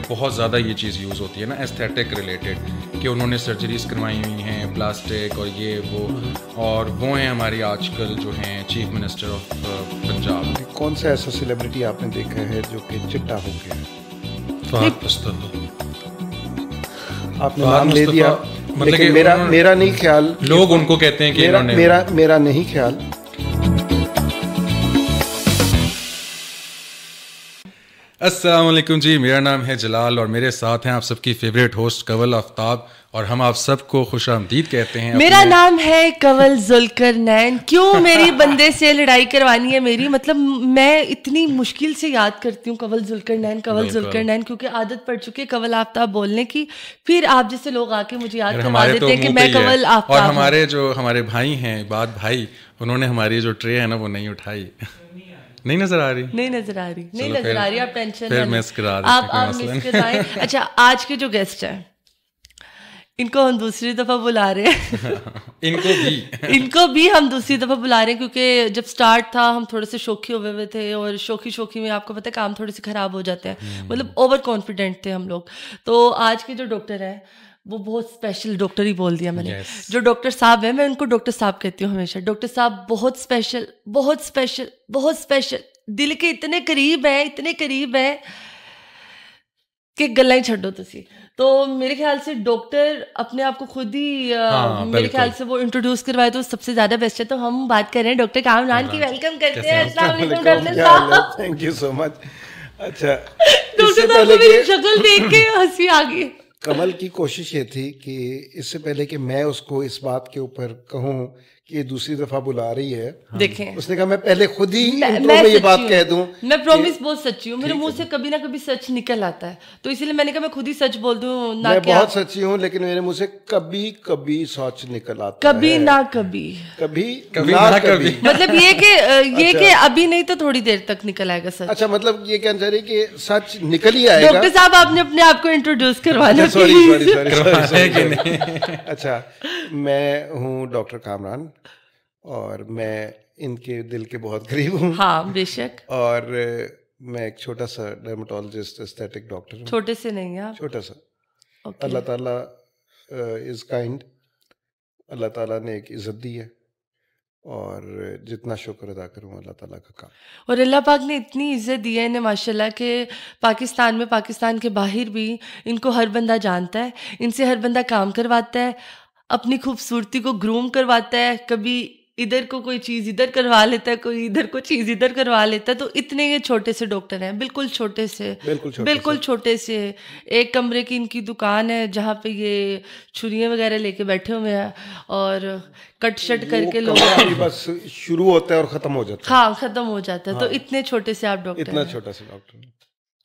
बहुत ज़्यादा ये चीज़ यूज़ होती है ना एस्थेटिक रिलेटेड, कि उन्होंने सर्जरीज करवाई हुई हैं प्लास्टिक और ये वो, और वो हैं हमारी आजकल जो हैं चीफ मिनिस्टर ऑफ पंजाब। कौन सा ऐसा सेलिब्रिटी आपने देखा है जो कि चिट्टा हो गया? फहद मुस्तफा। आपने नाम ले दिया, मतलब लेकिन मेरा नहीं ख्याल, लोग उनको कहते हैं कि मेरा नहीं ख्याल। अस्सलाम वालेकुम जी, मेरा नाम है जलाल और मेरे साथ हैं आप सबकी फेवरेट होस्ट कंवल आफ्ताब, और हम आप सबको खुशामदीद कहते हैं। मेरा नाम है कंवल जुल्करनैन। क्यों मेरी बंदे से लड़ाई करवानी है मेरी? मतलब मैं इतनी मुश्किल से याद करती हूँ कंवल जुल्करनैन, क्योंकि आदत पड़ चुकी है कंवल आफ्ताब बोलने की। फिर आप जैसे लोग आके मुझे याद करवा देते हैं कि मैं कंवल आफ्ताब। और हमारे भाई हैं इबाद भाई, उन्होंने हमारी जो ट्रे है ना वो नहीं उठाई। नहीं नजर आ रही आप टेंशन फिर मिस करा आप मिस कराएं। अच्छा, आज के जो गेस्ट हैं इनको हम दूसरी दफा बुला रहे हैं इनको भी हम दूसरी दफा बुला रहे हैं, क्योंकि जब स्टार्ट था हम थोड़े से शौकी हुए थे, और शौकी में आपको पता है काम थोड़े से खराब हो जाते हैं, मतलब ओवर कॉन्फिडेंट थे हम लोग। तो आज के जो डॉक्टर हैं वो बहुत स्पेशल, डॉक्टर ही बोल दिया मैंने। जो डॉक्टर साहब है, मैं उनको डॉक्टर साहब कहती हूँ हमेशा। डॉक्टर साहब बहुत स्पेशल, दिल के इतने करीब है कि गल्ला ही छड्डो तुसी। तो मेरे ख्याल से डॉक्टर अपने आप को खुद ही मेरे ख्याल से वो इंट्रोड्यूस करवाए तो सबसे ज्यादा बेस्ट है। तो हम बात कर रहे हैं डॉक्टर कामरान की। वेलकम करते हैं। अस्सलाम वालेकुम डॉक्टर साहब। Thank you so much. अच्छा, डॉक्टर साहब को मेरी शक्ल देख के हंसी आ गई। कमल की कोशिश ये थी कि इससे पहले कि मैं उसको इस बात के ऊपर कहूँ कि दूसरी दफा बुला रही है, देखें, उसने कहा मैं पहले खुद ही इंट्रो में ये बात कह दूं। मैं प्रॉमिस बहुत सच्ची हूँ, मेरे मुंह से कभी ना कभी सच निकल आता है, तो इसलिए मैंने कहा मैं खुद ही सच बोल दूं। मैं बहुत सच्ची हूँ, लेकिन मेरे मुंह से कभी कभी सच निकल आता है। कभी ना कभी मतलब ये कि अभी नहीं तो थोड़ी देर तक निकल आएगा सच। अच्छा, मतलब ये कहना चाह रही कि सच निकल ही आएगा। डॉक्टर साहब आपने अपने आप को इंट्रोड्यूस करवाना। सॉरी। अच्छा, मैं हूँ डॉक्टर कामरान और मैं इनके दिल के बहुत करीब हूँ। हाँ, बेशक। और मैं एक छोटा सा डर्मेटोलॉजिस्ट, एस्थेटिक डॉक्टर हूँ। छोटे से नहीं है, छोटा सा। अल्लाह ताला इज काइंड, अल्लाह ताला ने एक इज्जत दी है और जितना शुक्र अदा करूँ अल्लाह ताला का काम। और अल्लाह पाक ने इतनी इज्जत दी है इन्हें माशाल्लाह के पाकिस्तान में, पाकिस्तान के बाहर भी इनको हर बंदा जानता है, इनसे हर बंदा काम करवाता है, अपनी खूबसूरती को ग्रूम करवाता है। कभी इधर को कोई चीज़ इधर करवा लेता है, कोई इधर को चीज़ इधर करवा लेता है। तो इतने ये छोटे से डॉक्टर हैं, बिल्कुल छोटे से। एक कमरे की इनकी दुकान है जहाँ पे ये छुरियाँ वगैरह लेके बैठे हुए हैं और कट शट करके लोग बस शुरू होता है और ख़त्म हो जाता है। हाँ, ख़त्म हो जाता है। तो इतने छोटे से आप डॉक्टर, इतना छोटा सा डॉक्टर।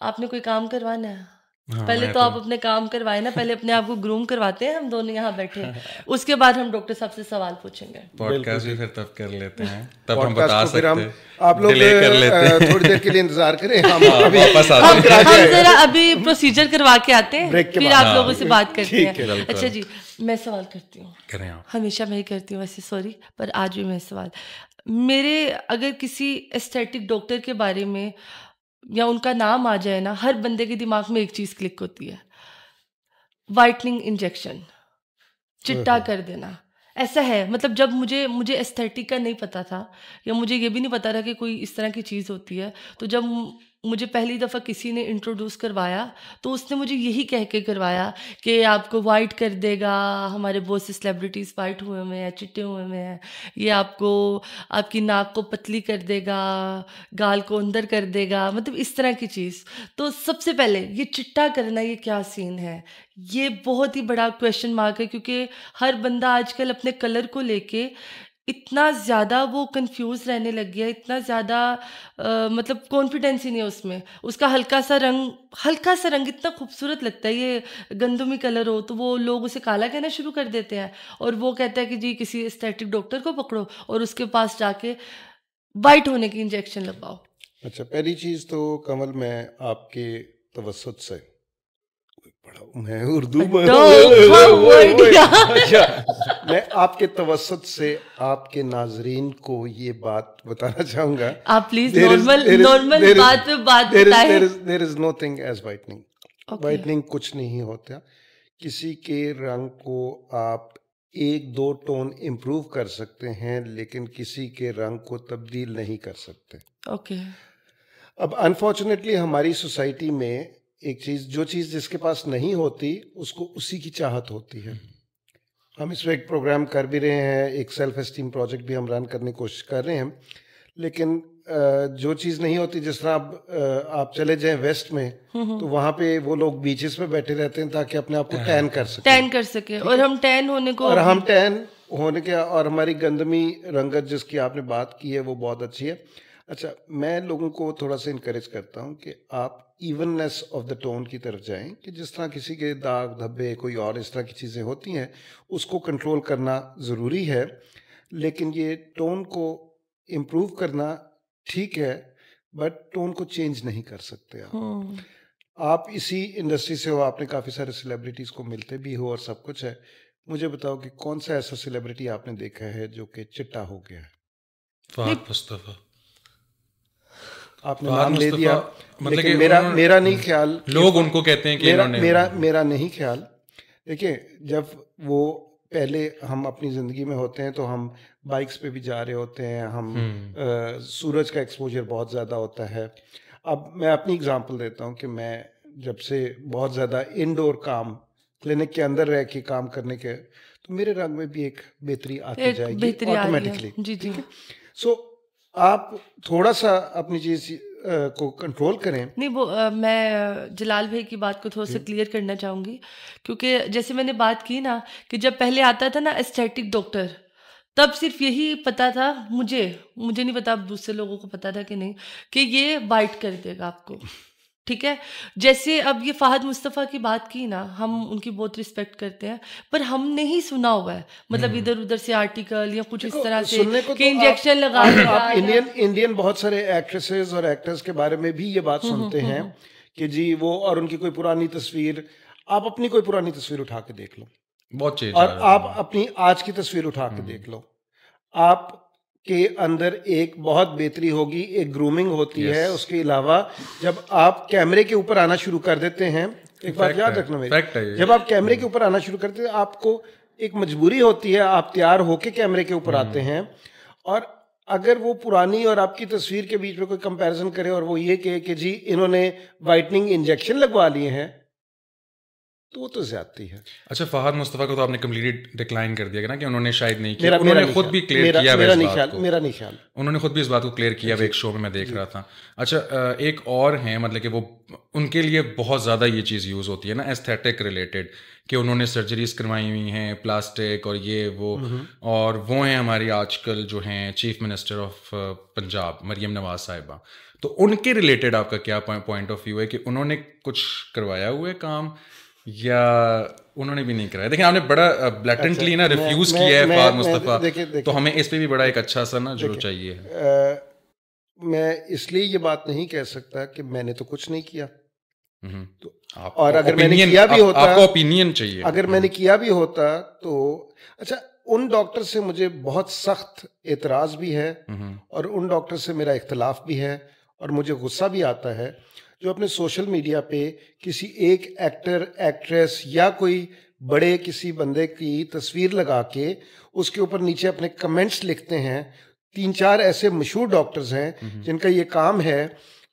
आपने कोई काम करवाना है? पहले तो आप अपने काम करवाए ना, पहले अपने आप को ग्रूम करवाते हैं हम दोनों यहाँ बैठे, उसके बाद हम डॉक्टर साहब से सवाल पूछेंगे। पॉडकास्ट भी फिर तब कर लेते हैं, तब हम बता सकते हैं। आप लोग थोड़ी देर के लिए इंतजार करें, हम जरा अभी प्रोसीजर करवा के आते हैं, फिर आप लोगों से बात करते हैं। अच्छा जी, मैं सवाल करती हूँ, हमेशा मैं ही करती हूँ वैसे, सॉरी, पर आज भी मैं सवाल मेरे, अगर किसी एस्थेटिक डॉक्टर के बारे में या उनका नाम आ जाए ना, हर बंदे के दिमाग में एक चीज क्लिक होती है, वाइटनिंग इंजेक्शन, चिट्टा कर देना। ऐसा है, मतलब जब मुझे एस्थेटिक का नहीं पता था, या मुझे ये भी नहीं पता था कि कोई इस तरह की चीज़ होती है, तो जब मुझे पहली दफ़ा किसी ने इंट्रोड्यूस करवाया तो उसने मुझे यही कह के करवाया कि आपको वाइट कर देगा, हमारे बहुत से सेलिब्रिटीज़ वाइट हुए हुए हैं, चिट्टे हुए हुए हैं, ये आपको आपकी नाक को पतली कर देगा, गाल को अंदर कर देगा, मतलब इस तरह की चीज़। तो सबसे पहले ये चिट्टा करना, ये क्या सीन है? ये बहुत ही बड़ा क्वेश्चन मार्क है, क्योंकि हर बंदा आजकल अपने कलर को लेके इतना ज़्यादा वो कंफ्यूज रहने लग गया, इतना ज़्यादा मतलब कॉन्फिडेंस ही नहीं है उसमें। उसका हल्का सा रंग इतना खूबसूरत लगता है, ये गंदमी कलर हो तो वो लोग उसे काला कहना शुरू कर देते हैं, और वो कहता है कि जी किसी एस्थेटिक डॉक्टर को पकड़ो और उसके पास जाके वाइट होने की इंजेक्शन लगवाओ। अच्छा, पहली चीज़ तो कमल, मैं आपके तवस्सुत से, मैं उर्दू में अच्छा, मैं आपके तवस्सुत से आपके नाजरीन को ये बात बताना चाहूंगा। आप प्लीज नॉर्मल बात पे बात बताएं। There is no thing as whitening. Whitening कुछ नहीं होता। किसी के रंग को आप 1-2 टोन इम्प्रूव कर सकते हैं, लेकिन किसी के रंग को तब्दील नहीं कर सकते। ओके। अब अनफॉर्चुनेटली हमारी सोसाइटी में एक चीज़, जो चीज़ जिसके पास नहीं होती उसको उसी की चाहत होती है। हम इस वक्त प्रोग्राम कर भी रहे हैं, एक सेल्फ एस्टीम प्रोजेक्ट भी हम रन करने की कोशिश कर रहे हैं, लेकिन जो चीज़ नहीं होती, जिस तरह आप चले जाएं वेस्ट में, तो वहाँ पे वो लोग बीचेस पे बैठे रहते हैं ताकि अपने आप को टैन कर सके, और हम टैन होने को, और हम टैन होने के, और हमारी गंदमी रंगत जिसकी आपने बात की है वो बहुत अच्छी है। अच्छा, मैं लोगों को थोड़ा सा इनकरेज करता हूँ कि आप इवननेस ऑफ द टोन की तरफ जाएं, कि जिस तरह किसी के दाग धब्बे कोई और इस तरह की चीज़ें होती हैं उसको कंट्रोल करना ज़रूरी है, लेकिन ये टोन को इम्प्रूव करना ठीक है, बट टोन को चेंज नहीं कर सकते आप इसी इंडस्ट्री से हो, आपने काफ़ी सारे सेलिब्रिटीज़ को मिलते भी हो और सब कुछ है। मुझे बताओ कि कौन सा ऐसा सेलिब्रिटी आपने देखा है जो कि चिट्टा हो गया है? फहद मुस्तफा। आपने नाम ले दिया, मतलब कि मेरा नहीं ख्याल, लोग उनको कहते हैं कि मेरा नहीं ख्याल। देखिए, जब वो पहले हम अपनी ज़िंदगी में होते हैं तो हम बाइक्स पे भी जा रहे होते हैं, हम सूरज का एक्सपोजर बहुत ज़्यादा होता है। अब मैं अपनी एग्जांपल देता हूँ कि मैं जब से बहुत ज़्यादा इंडोर काम, क्लिनिक के अंदर रह के काम करने के, तो मेरे रंग में भी एक बेहतरी आती जाएगी ऑटोमेटिकली। ठीक है। सो आप थोड़ा सा अपनी चीज़ को कंट्रोल करें। नहीं, वो मैं जलाल भाई की बात को थोड़ा सा क्लियर करना चाहूँगी, क्योंकि जैसे मैंने बात की ना कि जब पहले आता था ना एस्थेटिक डॉक्टर, तब सिर्फ यही पता था, मुझे नहीं पता अब दूसरे लोगों को पता था कि नहीं, कि ये वाइट कर देगा आपको। ठीक है, जैसे अब ये फहद मुस्तफ़ा की बात की ना, हम उनकी बहुत रिस्पेक्ट करते हैं, पर हमने ही सुना हुआ है, मतलब इधर उधर से आर्टिकल या कुछ इस तरह से कि इंजेक्शन लगा आप इंडियन बहुत सारे एक्ट्रेसेस और एक्टर्स के बारे में भी ये बात सुनते हैं कि जी वो, और उनकी कोई पुरानी तस्वीर, आप अपनी कोई पुरानी तस्वीर उठा के देख लो, बहुत चेंज, और आप अपनी आज की तस्वीर उठा के देख लो, आप के अंदर एक बहुत बेहतरी होगी, एक ग्रूमिंग होती है। उसके अलावा जब आप कैमरे के ऊपर आना शुरू कर देते हैं, एक बात याद रखना मेरी, जब आप कैमरे के ऊपर आना शुरू करते हैं आपको एक मजबूरी होती है, आप तैयार होके कैमरे के ऊपर आते हैं, और अगर वो पुरानी और आपकी तस्वीर के बीच में कोई कंपैरिजन करे और वो ये कहे कि जी इन्होंने वाइटनिंग इंजेक्शन लगवा लिए हैं, तो वो तो ज्यादती है। अच्छा, फहद मुस्तफा को तो आपने कम्प्लीटली डिक्लाइन कर दिया ना कि उन्होंने शायद नहीं किया, उन्होंने खुद भी क्लियर किया, मेरा नहीं ख्याल, उन्होंने खुद भी इस बात को क्लियर किया एक शो में मैं देख रहा था। अच्छा, एक और है, मतलब कि वो उनके लिए बहुत ज़्यादा ये चीज़ यूज़ होती है ना एस्थेटिक रिलेटेड, कि उन्होंने सर्जरीज करवाई हुई हैं, प्लास्टिक और ये वो, और वो हैं हमारी आजकल जो हैं chief minister of Punjab Maryam Nawaz sahiba, तो उनके रिलेटेड आपका क्या पॉइंट ऑफ व्यू है कि उन्होंने कुछ करवाया हुआ है काम या उन्होंने भी नहीं कराया? देखिए, आपने बड़ा ब्लैटेंटली ना रिफ्यूज किया है फहद मुस्तफा, तो हमें इस पे भी बड़ा एक अच्छा सा ना जो चाहिए है। मैं इसलिए ये बात नहीं कह सकता कि मैंने तो कुछ नहीं किया, तो और अगर मैंने किया भी होता, आपको ओपिनियन चाहिए, अगर मैंने किया भी होता तो अच्छा, उन डॉक्टर से मुझे बहुत सख्त एतराज़ भी है, और उन डॉक्टर से मेरा इख्तलाफ भी है, और मुझे गुस्सा भी आता है जो अपने सोशल मीडिया पे किसी एक एक्टर, एक्ट्रेस या कोई बड़े किसी बंदे की तस्वीर लगा के उसके ऊपर नीचे अपने कमेंट्स लिखते हैं। 3-4 ऐसे मशहूर डॉक्टर्स हैं जिनका ये काम है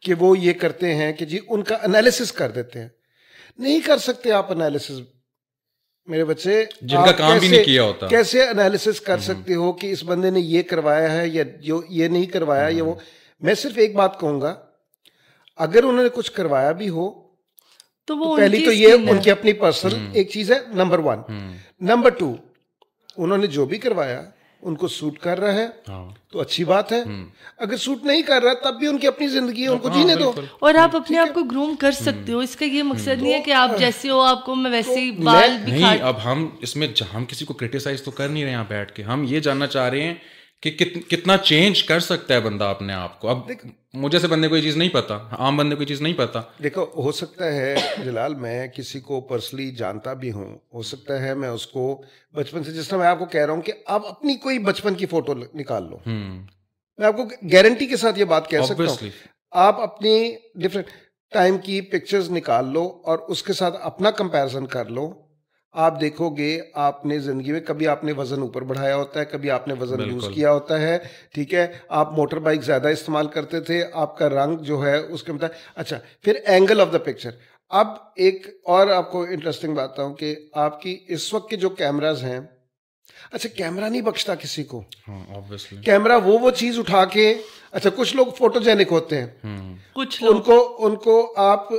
कि वो ये करते हैं कि जी उनका एनालिसिस कर देते हैं। नहीं कर सकते आप एनालिसिस, मेरे बच्चे, जिनका काम भी नहीं किया होता, कैसे एनालिसिस कर सकते हो कि इस बंदे ने ये करवाया है या जो ये नहीं करवाया या वो। मैं सिर्फ एक बात कहूंगा, अगर उन्होंने कुछ करवाया भी हो तो पहली तो ये उनकी अपनी पर्सनल एक चीज है, नंबर 1। नंबर 2, उन्होंने जो भी करवाया उनको सूट कर रहा है तो अच्छी बात है, अगर सूट नहीं कर रहा तब भी उनकी अपनी जिंदगी है, उनको जीने दो, और आप अपने आप को ग्रूम कर सकते हो। इसका ये मकसद नहीं है कि आप जैसे हो आपको मैं वैसे ही बाल नहीं। अब हम इसमें हम किसी को क्रिटिसाइज तो कर नहीं रहे यहाँ बैठ के, हम ये जानना चाह रहे हैं कि कितना चेंज कर सकता है बंदा अपने आप को। अब मुझे से बंदे को ये चीज़ नहीं पता, आम बंदे को ये चीज़ नहीं पता। देखो, हो सकता है जलाल मैं किसी को पर्सनली जानता भी हूँ, हो सकता है मैं उसको बचपन से, जिस तरह मैं आपको कह रहा हूँ कि आप अपनी कोई बचपन की फोटो निकाल लो, मैं आपको गारंटी के साथ ये बात कह सकता हूँ, आप अपनी डिफरेंट टाइम की पिक्चर्स निकाल लो और उसके साथ अपना कंपैरिजन कर लो, आप देखोगे आपने जिंदगी में कभी आपने वजन ऊपर बढ़ाया होता है, कभी आपने वजन लूज किया होता है, ठीक है, आप मोटर बाइक ज्यादा इस्तेमाल करते थे, आपका रंग जो है उसके मुताबिक। अच्छा, फिर एंगल ऑफ द पिक्चर। अब एक और आपको इंटरेस्टिंग बात बताऊं कि आपकी इस वक्त के जो कैमराज हैं, अच्छा कैमरा नहीं बख्शता किसी को, ऑब्वियसली कैमरा वो चीज उठा के, अच्छा कुछ लोग फोटोजेनिक होते हैं, कुछ लोग उनको आप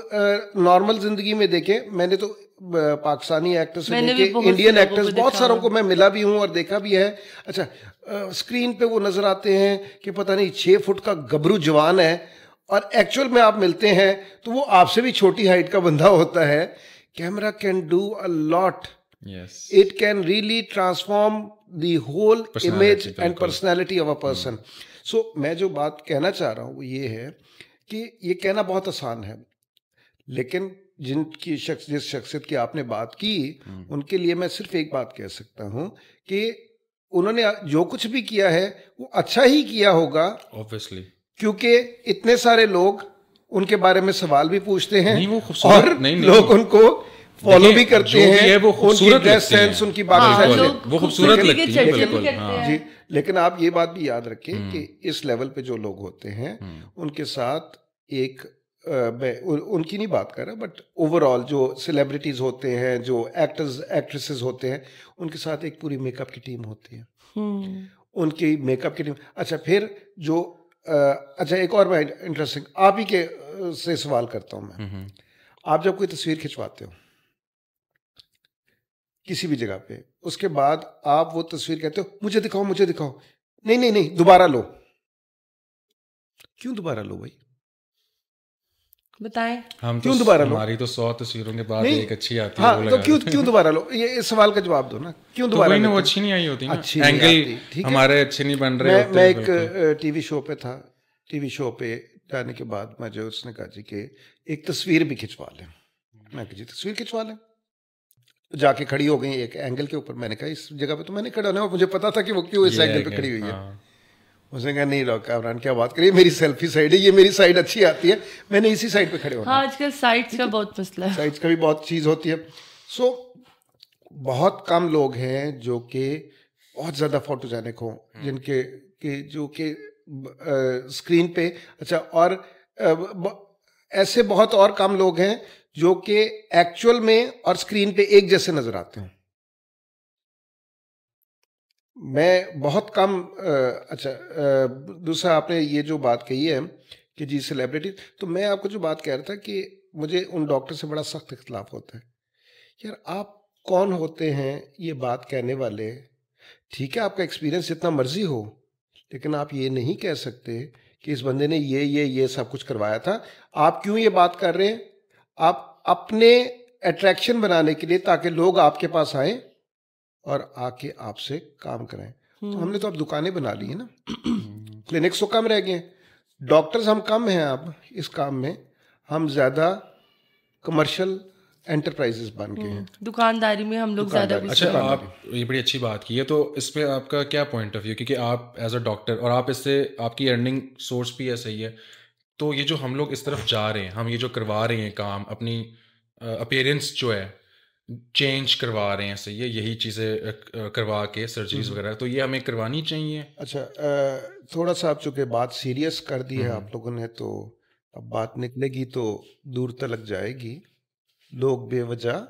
नॉर्मल जिंदगी में देखें, मैंने तो पाकिस्तानी एक्टर्स से लेके इंडियन एक्टर्स बहुत सारों को मैं मिला भी हूं और देखा भी है। अच्छा स्क्रीन पे वो नजर आते हैं कि पता नहीं 6 फुट का गबरू जवान है और एक्चुअल में आप मिलते हैं तो वो आपसे भी छोटी हाइट का बंदा होता है। Camera can do a lot, it can really transform the whole image and personality of a person. So मैं जो बात कहना चाह रहा हूं वो ये है कि ये कहना बहुत आसान है, लेकिन जिस शख्सियत की आपने बात की उनके लिए मैं सिर्फ एक बात कह सकता हूं कि उन्होंने जो कुछ भी किया है वो अच्छा ही किया होगा, ऑब्वियसली, क्योंकि इतने सारे लोग उनके बारे में सवाल भी पूछते हैं और लोग उनको फॉलो भी करते हैं, वो खूबसूरत ड्रेस सेंस, उनकी बात वो खूबसूरत लगती है बिल्कुल जी। लेकिन आप ये बात भी याद रखें कि इस लेवल पे जो लोग होते हैं उनके साथ एक उनकी नहीं बात कर रहा, बट ओवरऑल जो सेलिब्रिटीज होते हैं, जो एक्टर्स एक्ट्रेसेस होते हैं, उनके साथ एक पूरी मेकअप की टीम होती है, उनकी मेकअप की टीम। अच्छा फिर जो अच्छा एक और मैं इंटरेस्टिंग आप ही के से सवाल करता हूं मैं, आप जब कोई तस्वीर खिंचवाते हो किसी भी जगह पे, उसके बाद आप वो तस्वीर कहते हो मुझे दिखाओ मुझे दिखाओ, नहीं नहीं नहीं दोबारा लो, क्यों दोबारा लो भाई, बताएं हम क्यों दोबारा लो? हमारी तो 100 तस्वीरों के बाद एक अच्छी आती है, वो तो क्यों दोबारा लो, ये इस सवाल का जवाब दो ना, क्यों दोबारा लो? वो अच्छी नहीं आई होती ना, अच्छी एंगल हमारे अच्छे नहीं बन रहे होते। मैं एक टीवी शो पे था, टीवी शो पे जाने के बाद मुझे उसने कहा जी कि एक तस्वीर भी खिंचवा लें, मैं कहा जी तस्वीर खिंचवा लें, जाके खड़ी हो गई एक एंगल के ऊपर, मैंने कहा इस जगह पे तो मैंने खड़ा होना, और मुझे पता था कि वो क्यों इस एंगल पे खड़ी हुई है। उसने कहा नहीं कामरान क्या बात करिए, मेरी सेल्फी साइड है, ये मेरी साइड अच्छी आती है, मैंने इसी साइड पे खड़े होना। हाँ, आजकल साइड्स का बहुत मसला है, साइड्स का भी बहुत चीज़ होती है। सो बहुत कम लोग हैं जो कि बहुत ज़्यादा फोटोजेनिक हों, जिनके के जो कि स्क्रीन पे, अच्छा और ऐसे बहुत और कम लोग हैं जो कि एक्चुअल में और स्क्रीन पे एक जैसे नजर आते हैं। मैं बहुत कम अच्छा दूसरा आपने ये जो बात कही है कि जी सेलिब्रिटी, तो मैं आपको जो बात कह रहा था कि मुझे उन डॉक्टर से बड़ा सख्त इख्तलाफ होता है, यार आप कौन होते हैं ये बात कहने वाले, ठीक है आपका एक्सपीरियंस जितना मर्जी हो, लेकिन आप ये नहीं कह सकते कि इस बंदे ने ये सब कुछ करवाया था। आप क्यों ये बात कर रहे हैं? आप अपने अट्रैक्शन बनाने के लिए, ताकि लोग आपके पास आए और आके आपसे काम कराएं। तो हमने तो अब दुकानें बना ली है ना, क्लिनिक्स तो कम रह गए, डॉक्टर्स हम कम हैं अब इस काम में, हम ज़्यादा कमर्शियल एंटरप्राइजेस बन गए हैं, दुकानदारी में हम लोग ज़्यादा। अच्छा आप ये बड़ी अच्छी बात की है, तो इस पे आपका क्या पॉइंट ऑफ व्यू, क्योंकि आप एज अ डॉक्टर और आप इससे आपकी अर्निंग सोर्स भी ऐसा ही है, तो ये जो हम लोग इस तरफ जा रहे हैं, हम ये जो करवा रहे हैं काम, अपनी अपीयरेंस जो है चेंज करवा रहे हैं, सही है, यही चीज़ें करवा के सर्जरीज वगैरह, तो ये हमें करवानी चाहिए। अच्छा थोड़ा सा आप चूँकि बात सीरियस कर दी है आप लोगों ने, तो अब बात निकलेगी तो दूर तक जाएगी, लोग बेवजह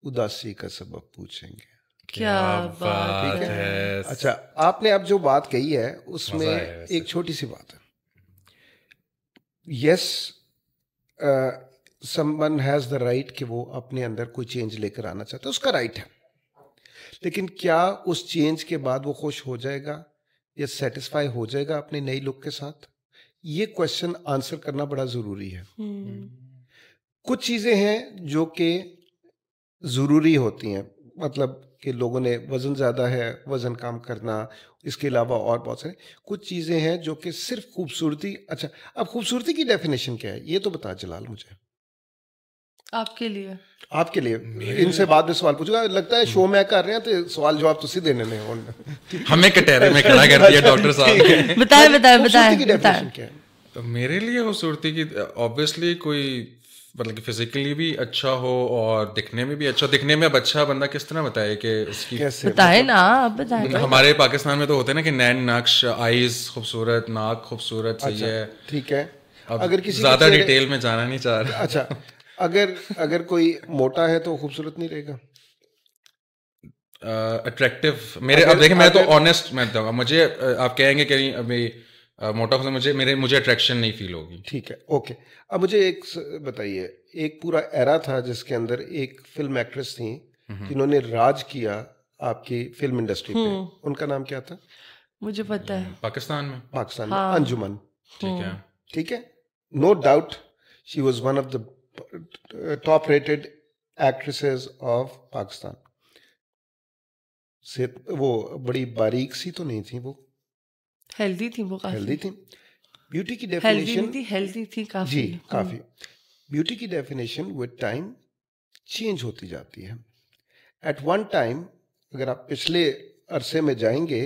उदासी का सबब पूछेंगे। क्या बात है। अच्छा आपने अब जो बात कही है उसमें एक छोटी सी बात है, yes someone has the right कि वो अपने अंदर कोई चेंज लेकर आना चाहता है, उसका राइट है, लेकिन क्या उस चेंज के बाद वो खुश हो जाएगा या सेटिस्फाई हो जाएगा अपने नई लुक के साथ? ये क्वेश्चन आंसर करना बड़ा ज़रूरी है। कुछ चीज़ें हैं जो कि ज़रूरी होती हैं, मतलब कि लोगों ने वज़न ज़्यादा है, वज़न कम करना, इसके अलावा और बहुत सारे कुछ चीज़ें हैं जो कि सिर्फ खूबसूरती। अच्छा अब खूबसूरती की डेफिनेशन क्या है ये तो बता जलाल मुझे, आपके लिए इनसे बाद में सवाल पूछूंगा, लगता है शो में कर रहे हैं तो सवाल जवाब तुसी देने ने, हमें कटहरे में खड़ा कर दिया डॉक्टर साहब। बताएं खूबसूरती की डेफिनेशन क्या है? तो मेरे लिए खूबसूरती की ऑब्वियसली कोई मतलब कि फिजिकली भी अच्छा हो और दिखने में भी अच्छा। दिखने में अब अच्छा बंदा किस तरह बताए कि उसकी कैसे बताए ना, आप बताए। हमारे पाकिस्तान में तो होते हैं ना कि नैन नक्श, आईज खूबसूरत, नाक खूबसूरत, सही अच्छा है। ठीक है। अब अगर किसी के ज्यादा चेहरे डिटेल में जाना नहीं चाह रहा। अच्छा, अगर अगर कोई मोटा है तो खूबसूरत नहीं रहेगा। अट्रैक्टिव मेरे अब अगर देखिए, मैं तो अगर ऑनेस्ट मैं बताऊंगा मुझे आप कहेंगे कि नहीं अभी मोटा होने से मुझे अट्रैक्शन नहीं फील होगी। ठीक है, ओके। अब मुझे एक बताइए, एक पूरा एरा था जिसके अंदर एक फिल्म एक्ट्रेस थी जिन्होंने राज किया आपकी फिल्म इंडस्ट्री पे, उनका नाम क्या था? मुझे पता है। पाकिस्तान में पाकिस्तान में हाँ। अंजुमन, ठीक है। ठीक है। No doubt she was one of the top rated actresses of Pakistan. से वो बड़ी बारीक सी तो नहीं थी, वो हेल्दी थी वो हेल्दी काफी। थी। ब्यूटी की हेल्दी नहीं डेफिनेशन, थी, हेल्दी थी जी काफी। काफी, ब्यूटी की डेफिनेशन विद टाइम चेंज होती जाती है। एट वन टाइम अगर आप पिछले अरसे में जाएंगे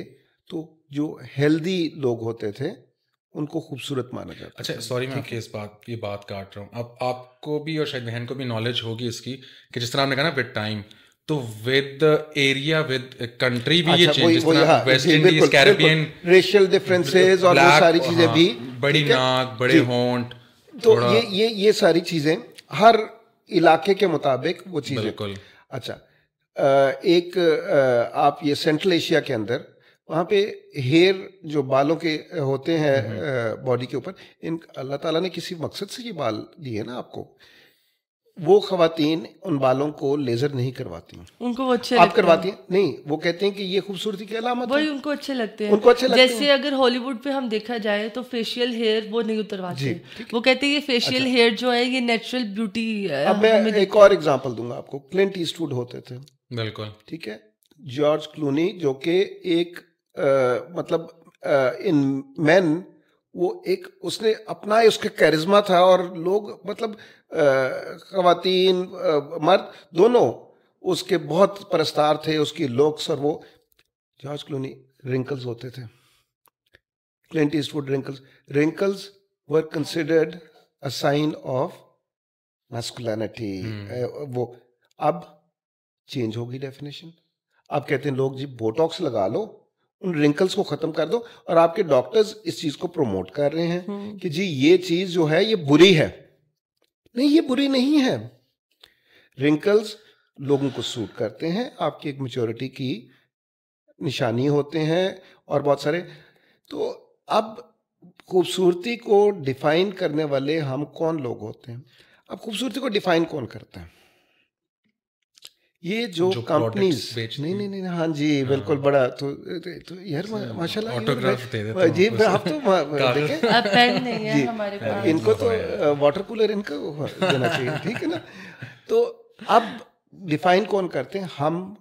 तो जो हेल्दी लोग होते थे उनको खूबसूरत माना जाता अच्छा था। सॉरी, मैं ठीक आपकी है, ये बात काट रहा हूँ। अब आपको भी और शायद बहन को भी नॉलेज होगी इसकी कि जिस तरह आपने कहा ना विद टाइम, तो विद एरिया विद कंट्री भी ये अच्छा चेंज, वही जिस वही, तरह हाँ वेस्ट जी, इंडीज, बिल्कुल बिल्कुल, कैरेबियन, रेशियल डिफरेंसेस और वो सारी ब्लैक, चीजें हाँ, भी, बड़ी ठीक है नाक, बड़े जी। होंठ, तो थोड़ा ये सारी चीजें हर इलाके के मुताबिक वो चीजें। बिल्कुल। अच्छा, एक आप ये सेंट्रल एशिया के अंदर वहाँ पे हेयर जो बालों के होते हैं बॉडी के ऊपर, इन अल्लाह ताला ने किसी मकसद से ये बाल दिए ना आपको। वो खवातीन उन बालों को लेजर नहीं करवाती हैं। उनको वो अच्छे आप लगते करवाती हैं। हैं? नहीं, वो कहते हैं कि ये खूबसूरती की अलामत है। वही उनको अच्छे लगते हैं। उनको अच्छे लगते जैसे हैं अगर हॉलीवुड पे हम देखा जाए तो फेशियल हेयर वो नहीं जी, उतरवाते। ठीक वो कहते हैं ये फेशियल अच्छा। हेयर जो है ये नेचुरल ब्यूटी अब मैं हमें एक देता और है। एग्जांपल दूंगा आपको। क्लिंट ईस्टवुड होते थे, बिल्कुल ठीक है। जॉर्ज क्लूनी जो कि एक मतलब इन मैन वो एक उसने अपना उसका कैरिज्मा था और लोग मतलब खवातीन मर्द दोनों उसके बहुत परस्तार थे, उसकी लुक्स और वो। जॉर्ज क्लूनी रिंकल्स होते थे, Clint Eastwood wrinkles, wrinkles were considered a sign of masculinity. वो अब चेंज होगी डेफिनेशन। अब कहते हैं लोग जी बोटॉक्स लगा लो, उन रिंकल्स को खत्म कर दो, और आपके डॉक्टर्स इस चीज को प्रमोट कर रहे हैं कि जी ये चीज जो है ये बुरी है। नहीं, ये बुरी नहीं है। रिंकल्स लोगों को सूट करते हैं, आपकी एक मैच्योरिटी की निशानी होते हैं और बहुत सारे। तो अब खूबसूरती को डिफाइन करने वाले हम कौन लोग होते हैं? अब खूबसूरती को डिफाइन कौन करता है? ये जो जो कंपनीज, प्रोडक्ट्स बेचती नहीं हैं। नहीं नहीं, हाँ जी बिल्कुल, बड़ा तो यार माशाल्लाह ऑटोग्राफ दे देता हूँ जी आपको आप तो कागज। देखें अब पेन नहीं है जी, हमारे पास। इनको तो वाटर कूलर इनको देना चाहिए, ठीक है ना। तो अब डिफाइन कौन करते हैं? हम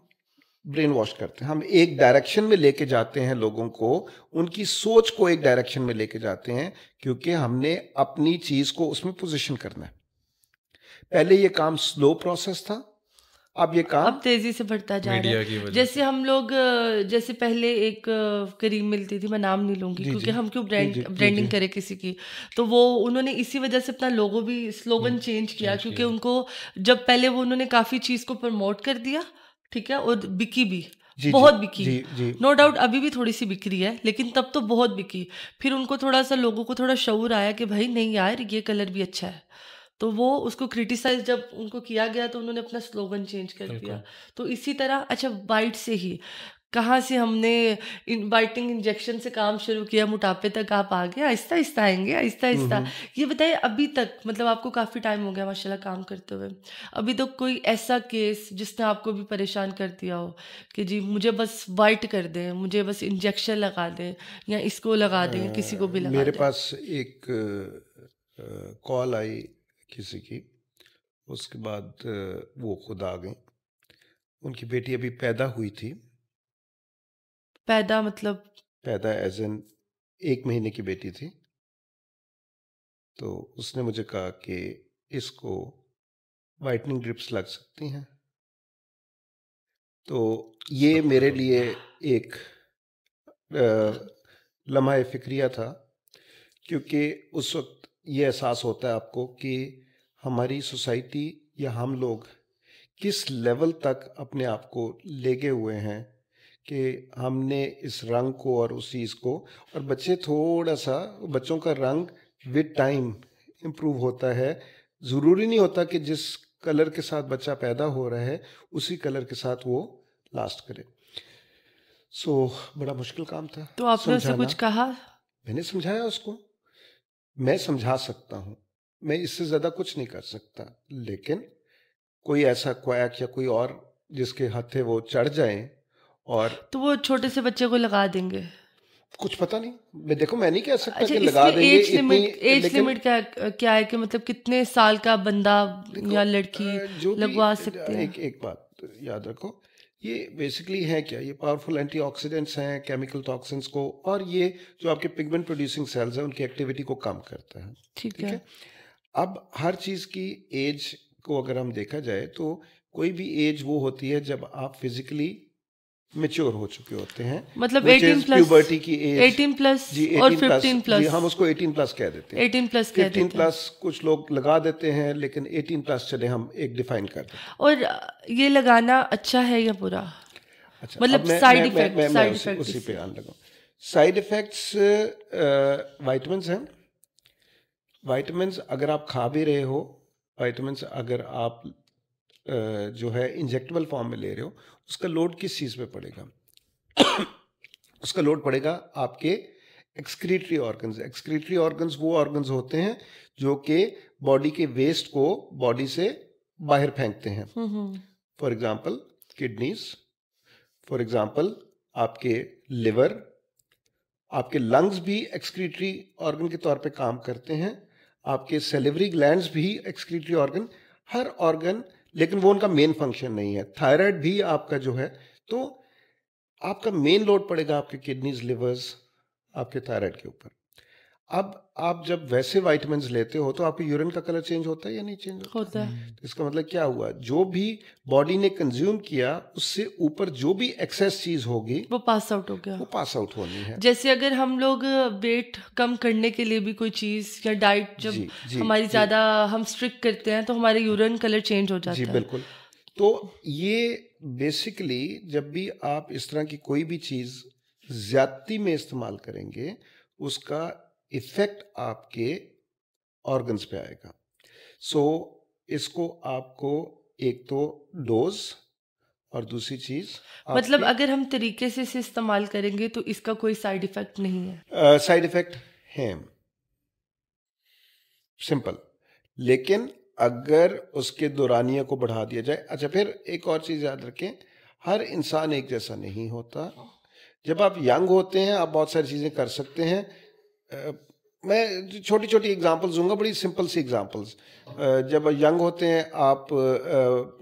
ब्रेन वॉश करते हैं, हम एक डायरेक्शन में लेके जाते हैं लोगों को, उनकी सोच को एक डायरेक्शन में लेके जाते हैं, क्योंकि हमने अपनी चीज को उसमें पोजीशन करना है। पहले ये काम स्लो प्रोसेस था, अब ये काम अब तेजी से बढ़ता जा रहा मीडिया की है। वजह जैसे हम लोग जैसे पहले एक क्रीम मिलती थी, मैं नाम नहीं लूंगी जी क्योंकि जी हम क्यों जी जी जी ब्रांडिंग जी करें किसी की। तो वो उन्होंने इसी वजह से अपना लोगो भी स्लोगन चेंज किया, क्योंकि उनको जब पहले वो उन्होंने काफी चीज को प्रमोट कर दिया, ठीक है, और बिकी भी जी बहुत जी बिकी। जी जी नो डाउट अभी भी थोड़ी सी बिक रही है, लेकिन तब तो बहुत बिकी। फिर उनको थोड़ा सा लोगों को थोड़ा शऊर आया कि भाई नहीं यार ये कलर भी अच्छा है, तो वो उसको क्रिटिसाइज जब उनको किया गया तो उन्होंने अपना स्लोगन चेंज कर दिया। तो इसी तरह अच्छा वाइट से ही कहाँ से हमने वाइटनिंग इंजेक्शन से काम शुरू किया, मोटापे तक आप आ गए, आहिस्ता आहिस्ता आएंगे, आहिस्ता आहिस्ता। ये बताइए अभी तक, मतलब आपको काफ़ी टाइम हो गया माशाल्लाह काम करते हुए, अभी तक कोई ऐसा केस जिसने आपको भी परेशान कर दिया हो कि जी मुझे बस वाइट कर दें, मुझे बस इंजेक्शन लगा दें, या इसको लगा दें, या किसी को भी लगा मेरे दें? पास एक कॉल आई किसी की, उसके बाद वो खुद आ गई। उनकी बेटी अभी पैदा हुई थी, पैदा मतलब? पैदा एज एन 1 महीने की बेटी थी। तो उसने मुझे कहा कि इसको वाइटनिंग ड्रिप्स लग सकती हैं। तो ये मेरे लिए एक लम्हा फ़िक्रिया था क्योंकि उस वक्त ये एहसास होता है आपको कि हमारी सोसाइटी या हम लोग किस लेवल तक अपने आप को ले गए हुए हैं कि हमने इस रंग को और उस चीज़ को, और बच्चे थोड़ा सा, बच्चों का रंग विद टाइम इम्प्रूव होता है। ज़रूरी नहीं होता कि जिस कलर के साथ बच्चा पैदा हो रहा है उसी कलर के साथ वो लास्ट करे। बड़ा मुश्किल काम था। तो आपने उसे कुछ कहा? मैंने समझाया उसको, मैं समझा सकता हूँ, मैं इससे ज़्यादा कुछ नहीं कर सकता, लेकिन कोई ऐसा क्वैक या कोई और जिसके हाथे वो चढ़ जाए और तो वो छोटे से बच्चे को लगा देंगे, कुछ पता नहीं। मैं नहीं कह सकता अच्छा, कि लगा देंगे। एज लिमिट क्या है कि मतलब कितने साल का बंदा या लड़की लगवा सकते हैं? एक बात याद रखो, ये बेसिकली है क्या, ये पावरफुल एंटीऑक्सीडेंट्स हैं, केमिकल टॉक्सिन्स को, और ये जो आपके पिगमेंट प्रोड्यूसिंग सेल्स हैं उनकी एक्टिविटी को कम करता है। ठीक है। अब हर चीज़ की एज को अगर हम देखा जाए तो कोई भी एज वो होती है जब आप फिजिकली मैच्योर हो चुके होते हैं, मतलब 18 प्लस, प्यूबर्टी की एज, 18 प्लस जी, 18 और 15 प्लस, जी, हम उसको 18 प्लस कह देते हैं। 18 प्लस कह देते हैं। 15 प्लस कुछ लोग लगा देते हैं, लेकिन 18 प्लस चले हम एक डिफाइन कर देते हैं। और ये लगाना अच्छा है या बुरा? अच्छा, मतलब साइड इफेक्ट उसी पे आने लगा। साइड इफेक्ट्स विटामिन्स हैं। विटामिन्स अगर आप खा भी रहे हो, विटामिन्स अगर आप जो है इंजेक्टेबल फॉर्म में ले रहे हो, उसका लोड किस चीज़ पे पड़ेगा? उसका लोड पड़ेगा आपके एक्सक्रीटरी ऑर्गन्स। एक्सक्रीटरी ऑर्गन्स वो ऑर्गन्स होते हैं जो कि बॉडी के वेस्ट को बॉडी से बाहर फेंकते हैं। For example kidneys, for example आपके लिवर, आपके लंग्स भी एक्सक्रीटरी ऑर्गन के तौर पे काम करते हैं, आपके सेलिवरी ग्लैंड्स भी एक्सक्रीटरी ऑर्गन, हर ऑर्गन, लेकिन वो उनका मेन फंक्शन नहीं है। थायराइड भी आपका जो है, तो आपका मेन लोड पड़ेगा आपके किडनीज, लिवर्स, आपके थायराइड के ऊपर। अब आप जब वैसे विटामिन्स लेते हो तो आपके यूरिन का कलर चेंज होता है या नहीं चेंज होता है? तो इसका मतलब क्या हुआ, जो भी बॉडी ने कंज्यूम किया उससे ऊपर जो भी एक्सेस चीज होगी वो पास आउट हो गया, वो पास आउट होनी है। जैसे अगर हम लोग वेट कम करने के लिए भी कोई चीज या डाइट जब हमारी ज्यादा हम स्ट्रिक्ट करते हैं तो हमारे यूरिन कलर चेंज हो जाता है। जी बिल्कुल। तो ये बेसिकली जब भी आप इस तरह की कोई भी चीज ज्यादती में इस्तेमाल करेंगे उसका इफेक्ट आपके ऑर्गन्स पे आएगा। इसको आपको एक तो डोज और दूसरी चीज, मतलब अगर हम तरीके से इसे इस्तेमाल करेंगे तो इसका कोई साइड इफेक्ट नहीं है? साइड इफेक्ट है, सिंपल, लेकिन अगर उसके दौरानिया को बढ़ा दिया जाए। अच्छा, फिर एक और चीज याद रखें, हर इंसान एक जैसा नहीं होता। जब आप यंग होते हैं आप बहुत सारी चीजें कर सकते हैं। मैं छोटी छोटी एग्जांपल्स दूंगा, बड़ी सिंपल सी एग्जांपल्स। जब यंग होते हैं आप,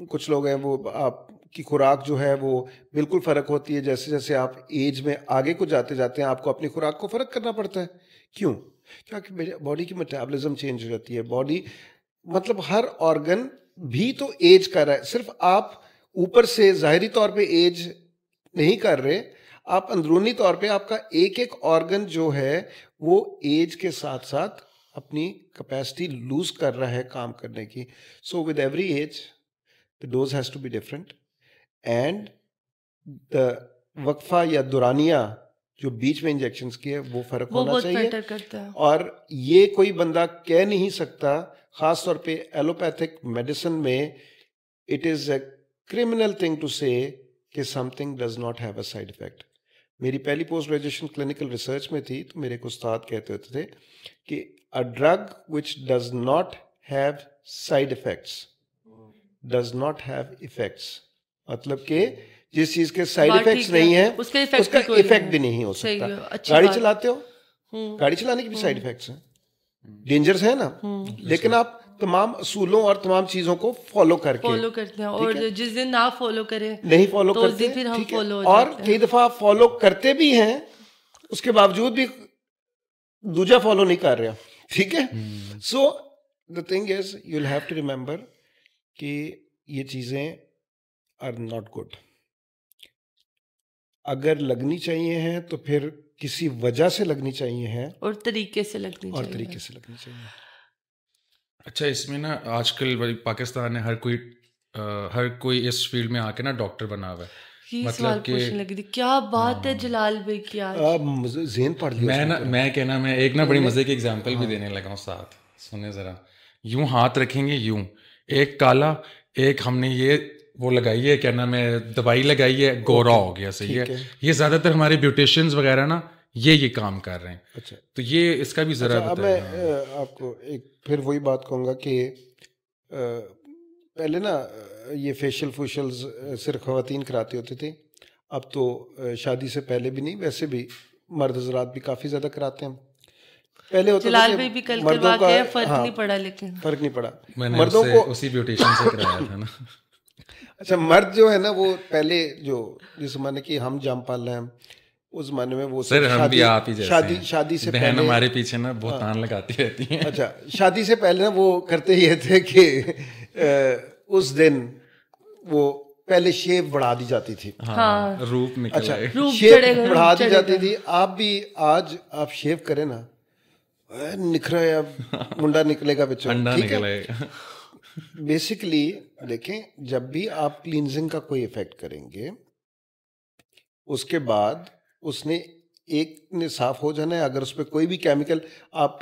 कुछ लोग हैं वो, आपकी खुराक जो है वो बिल्कुल फ़र्क होती है। जैसे जैसे आप एज में आगे को जाते जाते हैं आपको अपनी खुराक को फ़र्क करना पड़ता है। क्यों? क्योंकि बॉडी की मेटाबॉलिज्म चेंज हो जाती है। बॉडी मतलब हर ऑर्गन भी तो एज कर रहा है, सिर्फ आप ऊपर से ज़ाहिरी तौर पे एज नहीं कर रहे, आप अंदरूनी तौर पे आपका एक एक ऑर्गन जो है वो एज के साथ साथ अपनी कैपेसिटी लूज कर रहा है काम करने की। So with every age the dose has to be different, and the वक्फा या दुरानिया जो बीच में इंजेक्शंस की है वो फर्क होना चाहिए। करता है। और ये कोई बंदा कह नहीं सकता, खास तौर पे एलोपैथिक मेडिसिन में it is a criminal thing to say कि something does not have a side effect. मेरी पहली पोस्ट ग्रेजुएशन क्लिनिकल रिसर्च में थी तो मेरे एक उस्ताद कहते होते थे कि a drug which does not have side effects does not have effects, मतलब कि जिस चीज के साइड इफेक्ट्स नहीं है उसका इफेक्ट भी नहीं हो सकता। गाड़ी चलाते हो, गाड़ी चलाने के भी साइड इफेक्ट्स हैं, डेंजर्स है ना, लेकिन आप तमाम असूलों और तमाम चीजों को फॉलो करते हैं, और जिस दिन ना फॉलो करें नहीं फॉलो तो करते फिर हम फॉलो और कई दफा फॉलो करते भी हैं उसके बावजूद भी दूसरा फॉलो नहीं कर रहा। ठीक है, so the thing is you will have to remember कि ये चीजें आर नॉट गुड। अगर लगनी चाहिए हैं तो फिर किसी वजह से लगनी चाहिए हैं और तरीके से लगनी चाहिए। अच्छा, इसमें ना आजकल पाकिस्तान में हर कोई इस फील्ड में आके ना डॉक्टर बना हुआ है। मतलब कि लगी थी, क्या बात है जलाल भाई की, आज ज़हन पढ़ लिया। मैं एक ना बड़ी मजे की एग्जांपल भी देने लगा हूँ साथ, सुने जरा। यूं हाथ रखेंगे, यूं एक काला, एक हमने वो लगाई है, क्या नाम है, दवाई लगाई है, गोरा हो गया। सही है। ये ज्यादातर हमारे ब्यूटिशियंस वगैरह ना ये काम कर रहे हैं। अच्छा, तो ये इसका भी जरा अब मैं आपको एक फिर वही बात कहूँगा कि पहले ना ये फेशियल्स सिर्फ ख़वातीन कराती होती थी। अब तो शादी से पहले भी नहीं, वैसे भी मर्द हज़रात भी काफ़ी ज़्यादा कराते हैं। पहले होता था कि भी कल मर्दों का फर्क नहीं पड़ा, लेकिन फर्क नहीं पड़ा। मैंने मर्दों को उसी ब्यूटिशियन से कराया था ना। अच्छा, मर्द जो है ना वो पहले जो जिस ज़माने की हम जाम पाल रहे हैं, उस ज़माने में वो सर हम भी आप ही जैसे शादी से बहन हमारे पीछे ना बहुत तान लगाती रहती हैं। अच्छा, शादी से पहले ना वो करते ये थे कि उस दिन वो पहले शेव बढ़ा दी जाती थी। हाँ, रूप निकल अच्छा, शेव बढ़ा दी जाती थी। आप भी आज आप शेव करें ना, निखरा या मुंडा निकलेगा बच्चों, ठीक है। बेसिकली देखें, जब भी आप क्लींजिंग का कोई इफेक्ट करेंगे, उसके बाद उसने एक ने साफ हो जाना है। अगर उस पर कोई भी केमिकल, आप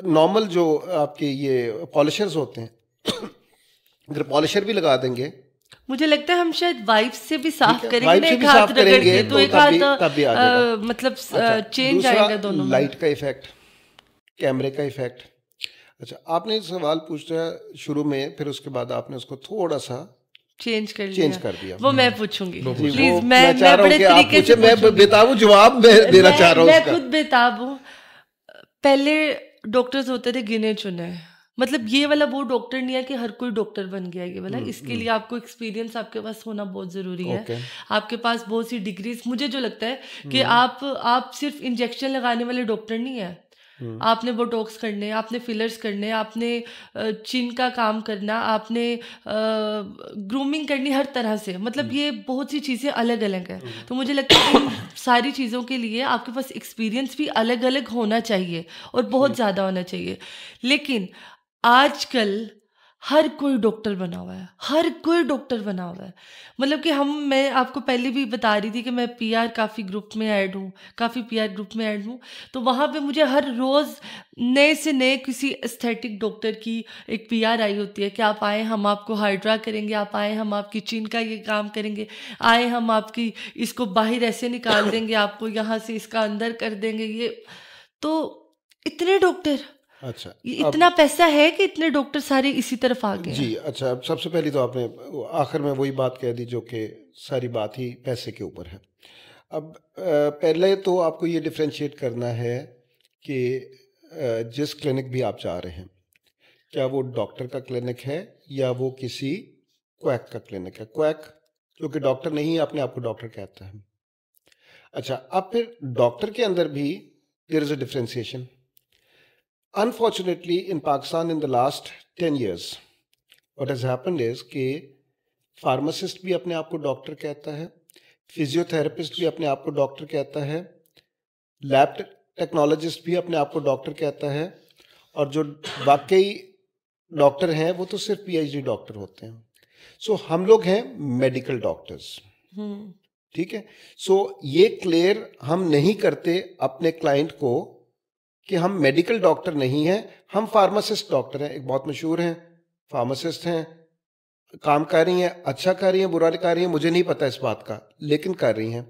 नॉर्मल जो आपके ये पॉलिशर्स होते हैं अगर पॉलिशर भी लगा देंगे, मुझे लगता है हम शायद वाइप से भी साफ करेंगे ना, एक हाथ रगड़के तो एक हाथ मतलब चेंज आएगा दोनों में। लाइट का इफेक्ट, कैमरे का इफेक्ट। अच्छा, आपने सवाल पूछा शुरू में, फिर उसके बाद आपने उसको थोड़ा सा चेंज कर दिया। वो मैं पूछूंगी, प्लीज। मैं बड़े तरीके से, मैं बेताब जवाब मैं देना चाह रहा हूँ। मैं खुद बेताब हूँ। पहले डॉक्टर्स होते थे गिने चुने, मतलब ये वाला वो डॉक्टर नहीं है कि हर कोई डॉक्टर बन गया ये वाला। इसके लिए आपको एक्सपीरियंस आपके पास होना बहुत ज़रूरी है। आपके पास बहुत सी डिग्रीज, मुझे जो लगता है कि आप सिर्फ इंजेक्शन लगाने वाले डॉक्टर नहीं है। आपने बोटॉक्स करने, आपने फिलर्स करने, आपने चिन का काम करना, आपने ग्रूमिंग करनी, हर तरह से, मतलब ये बहुत सी चीज़ें अलग अलग हैं। तो मुझे लगता है इन सारी चीज़ों के लिए आपके पास एक्सपीरियंस भी अलग अलग होना चाहिए और बहुत ज़्यादा होना चाहिए। लेकिन आजकल हर कोई डॉक्टर बना हुआ है, हर कोई डॉक्टर बना हुआ है। मतलब कि मैं आपको पहले भी बता रही थी कि मैं पीआर काफ़ी ग्रुप में ऐड हूँ, काफ़ी पीआर ग्रुप में ऐड हूँ। तो वहाँ पे मुझे हर रोज़ नए से नए किसी एस्थेटिक डॉक्टर की एक पीआर आई होती है कि आप आए, हम आपको हाइड्रा करेंगे, आप आए, हम आपकी चिन का ये काम करेंगे, आए, हम आपकी इसको बाहर ऐसे निकाल देंगे, आपको यहाँ से इसका अंदर कर देंगे। ये तो इतने डॉक्टर, अच्छा, इतना पैसा है कि इतने डॉक्टर सारे इसी तरफ आ गए जी। अच्छा, अब सबसे पहले तो आपने आखिर में वही बात कह दी जो कि सारी बात ही पैसे के ऊपर है। अब पहले तो आपको ये डिफरेंशिएट करना है कि जिस क्लिनिक भी आप जा रहे हैं, क्या वो डॉक्टर का क्लिनिक है या वो किसी क्वैक का क्लिनिक है। क्वैक जो कि डॉक्टर नहीं है, अपने आप को डॉक्टर कहता है। अच्छा, अब फिर डॉक्टर के अंदर भी there is a differentiation. Unfortunately, in Pakistan in the last 10 years, what has happened is कि फार्मासिस्ट भी अपने आप को डॉक्टर कहता है, फिजियोथेरेपिस्ट भी अपने आप को डॉक्टर कहता है, लैब टेक्नोलॉजिस्ट भी अपने आप को डॉक्टर कहता है, और जो वाकई डॉक्टर हैं वो तो सिर्फ पीएचडी डॉक्टर होते हैं। सो हम लोग हैं मेडिकल डॉक्टर्स, ठीक है। सो ये क्लियर हम नहीं करते अपने क्लाइंट को कि हम मेडिकल डॉक्टर नहीं हैं, हम फार्मासिस्ट डॉक्टर हैं। एक बहुत मशहूर हैं, फार्मासिस्ट हैं, काम कर रही हैं, अच्छा कर रही हैं, बुरा कर रही हैं, मुझे नहीं पता इस बात का, लेकिन कर रही हैं,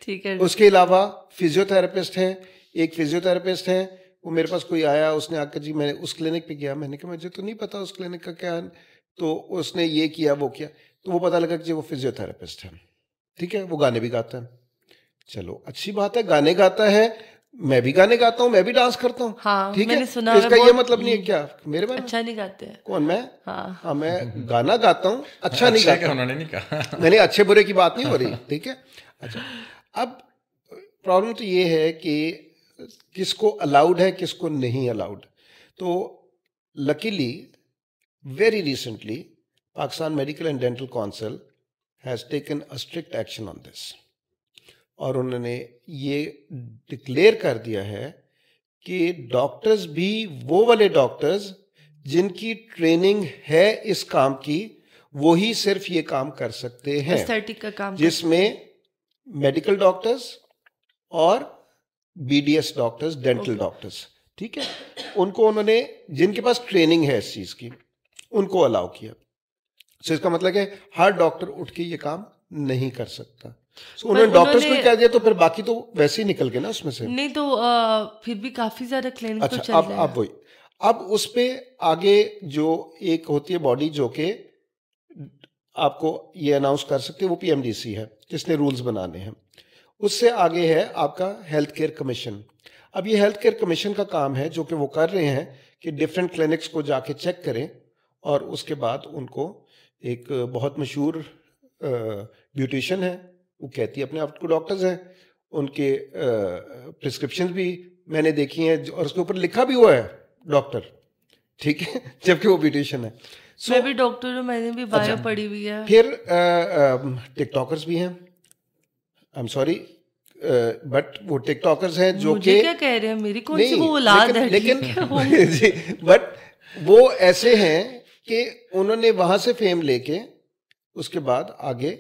ठीक है। उसके अलावा फिजियोथेरेपिस्ट हैं, एक फिजियोथेरेपिस्ट हैं, वो मेरे पास कोई आया, उसने आकर जी मैं उस क्लिनिक पे गया, मैंने कहा मुझे तो नहीं पता उस क्लिनिक का क्या है, तो उसने ये किया वो किया, तो वो पता लगा कि वो फिजियोथेरेपिस्ट है, ठीक है। वो गाने भी गाता है, चलो अच्छी बात है, गाने गाता है, मैं भी गाने गाता हूँ, मैं भी डांस करता हूँ, हाँ, ठीक है। इसका ये मतलब नहीं है क्या मेरे में अच्छा नहीं गाते हैं। कौन, मैं? हाँ, मैं गाना गाता हूँ, अच्छा नहीं गाता। उन्होंने नहीं कहा, मैंने अच्छे बुरे की बात नहीं हो रही, ठीक है। अच्छा, अब प्रॉब्लम तो ये है कि किसको अलाउड है, किसको नहीं अलाउड। तो luckily very recently Pakistan medical and dental council has taken a strict action on this. और उन्होंने ये डिक्लेयर कर दिया है कि डॉक्टर्स भी वो वाले डॉक्टर्स जिनकी ट्रेनिंग है इस काम की, वो ही सिर्फ ये काम कर सकते हैं, एस्थेटिक का काम, जिसमें मेडिकल डॉक्टर्स और बीडीएस डॉक्टर्स, डेंटल डॉक्टर्स, ठीक है, उनको उन्होंने, जिनके पास ट्रेनिंग है इस चीज की, उनको अलाउ किया। सो इसका मतलब है हर डॉक्टर उठ के ये काम नहीं कर सकता। So, उन्होंने डॉक्टर्स को कह दिया, तो फिर बाकी तो वैसे ही निकल गए ना उसमें से। नहीं तो फिर भी काफी ज्यादा क्लिनिक अच्छा, तो चल रहे हैं। अब वही, अब उस पे आगे जो एक होती है बॉडी जो कि आपको ये अनाउंस कर सकते हैं, वो पीएमडीसी है जिसने रूल्स बनाने हैं। उससे आगे है आपका हेल्थ केयर कमीशन। अब ये हेल्थ केयर कमीशन का काम है जो कि वो कर रहे हैं कि डिफरेंट क्लिनिक्स को जाके चेक करें और उसके बाद उनको, एक बहुत मशहूर ब्यूटिशियन है, वो कहती है अपने आप को डॉक्टर्स हैं, उनके प्रिस्क्रिप्शन भी मैंने देखी हैं और उसके ऊपर लिखा भी हुआ है डॉक्टर, ठीक है, जबकि वो ब्यूटिशियन है। मैं भी डॉक्टर हूँ, मैंने भी बायो पढ़ी हुई है। फिर टिकटॉकर्स भी हैं, आई एम सॉरी बट वो टिकटॉकर्स हैं जो कि, क्या कह रहे हैं, मेरी कौन सी वो औलाद है, लेकिन बट वो ऐसे हैं कि उन्होंने वहां से फेम लेके उसके बाद आगे।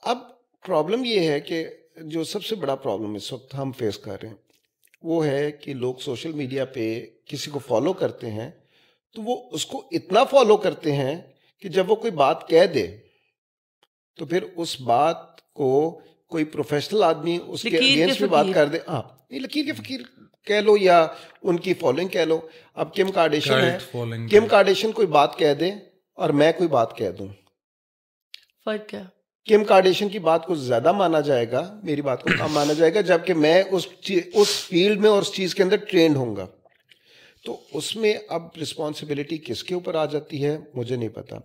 अब प्रॉब्लम ये है कि जो सबसे बड़ा प्रॉब्लम इस वक्त हम फेस कर रहे हैं वो है कि लोग सोशल मीडिया पे किसी को फॉलो करते हैं तो वो उसको इतना फॉलो करते हैं कि जब वो कोई बात कह दे तो फिर उस बात को कोई प्रोफेशनल आदमी उसके अगेंस्ट में बात कर दे। हाँ, ये लकीर के फकीर कह लो या उनकी फॉलोइंग कह लो। अब किम कार्डेशियन है, किम कार्डेशियन कोई बात कह दे और मैं कोई बात कह दूं, फर्क क्या? किम कार्डेशियन की बात को ज्यादा माना जाएगा, मेरी बात को कम माना जाएगा, जबकि मैं उस फील्ड में और उस चीज के अंदर ट्रेंड होऊंगा। तो उसमें अब रिस्पॉन्सिबिलिटी किसके ऊपर आ जाती है मुझे नहीं पता।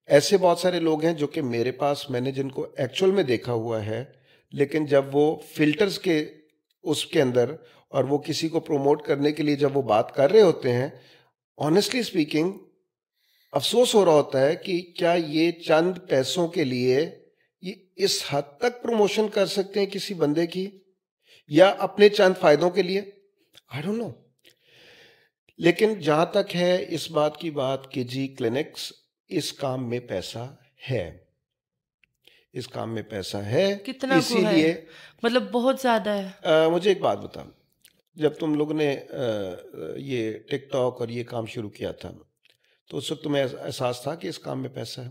ऐसे बहुत सारे लोग हैं जो कि मेरे पास, मैंने जिनको एक्चुअल में देखा हुआ है, लेकिन जब वो फिल्टर्स के उसके अंदर और वो किसी को प्रमोट करने के लिए जब वो बात कर रहे होते हैं, ऑनेस्टली स्पीकिंग अफसोस हो रहा होता है कि क्या ये चंद पैसों के लिए ये इस हद तक प्रमोशन कर सकते हैं किसी बंदे की, या अपने चंद फायदों के लिए, आई डोंट नो। लेकिन जहां तक है इस बात की बात कि जी क्लिनिक्स, इस काम में पैसा है, इस काम में पैसा है, कितना इसीलिए मतलब बहुत ज्यादा है। मुझे एक बात बता, जब तुम लोगों ने ये टिकटॉक और ये काम शुरू किया था तो उस वक्त तुम्हें एहसास था कि इस काम में पैसा है?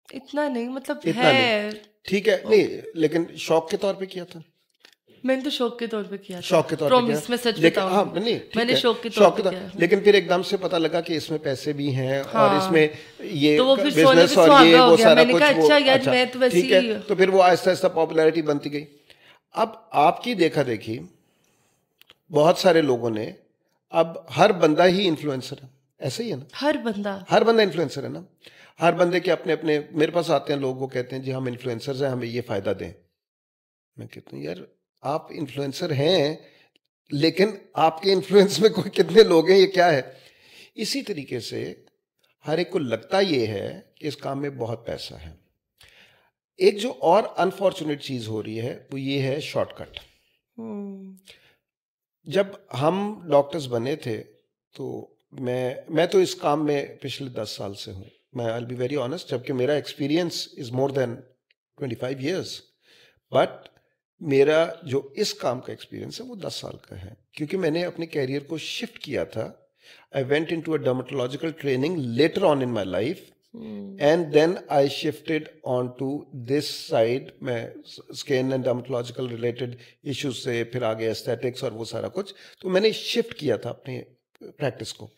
इतना नहीं, मतलब इतना है नहीं। ठीक है, नहीं, लेकिन शौक के तौर पे किया था। मैंने तो शौक के तौर पे किया था, शौक के तौर पे किया, मैं सच बताऊं। हाँ, नहीं, मैंने शौक के तौर पे किया, लेकिन फिर एकदम से पता लगा कि इसमें पैसे भी हैं। हाँ, और इसमें ये तो वो बिजनेस और ये वो सारा कुछ, अच्छा यार मैं तो वैसे ठीक है, तो फिर वो आहिस्ता आहिस्ता पॉपुलैरिटी बनती गई। अब आपकी देखा देखी बहुत सारे लोगों ने, अब हर बंदा ही इन्फ्लुएंसर है, ऐसे ही है ना, हर बंदा इन्फ्लुएंसर है ना। हर बंदे के अपने अपने, मेरे पास आते हैं लोग, वो कहते हैं जी हम इन्फ्लुएंसर्स हैं, हमें ये फायदा दें। मैं कहता हूँ यार आप इन्फ्लुएंसर हैं, लेकिन आपके इन्फ्लुएंस में कोई कितने लोग हैं, ये क्या है? इसी तरीके से हर एक को लगता ये है कि इस काम में बहुत पैसा है। एक जो और अनफॉर्चुनेट चीज हो रही है वो ये है शॉर्टकट। जब हम डॉक्टर्स बने थे तो मैं तो इस काम में पिछले 10 साल से हूँ, मैं I will be very honest, जबकि मेरा experience is more than 25 years, but मेरा जो इस काम का एक्सपीरियंस है वो 10 साल का है, क्योंकि मैंने अपने कैरियर को शिफ्ट किया था। I went into a dermatological training later on in my life and then I shifted on to this side. मैं skin and dermatological related issues से फिर आगे एस्थेटिक्स और वो सारा कुछ, तो मैंने शिफ्ट किया था अपनी प्रैक्टिस को।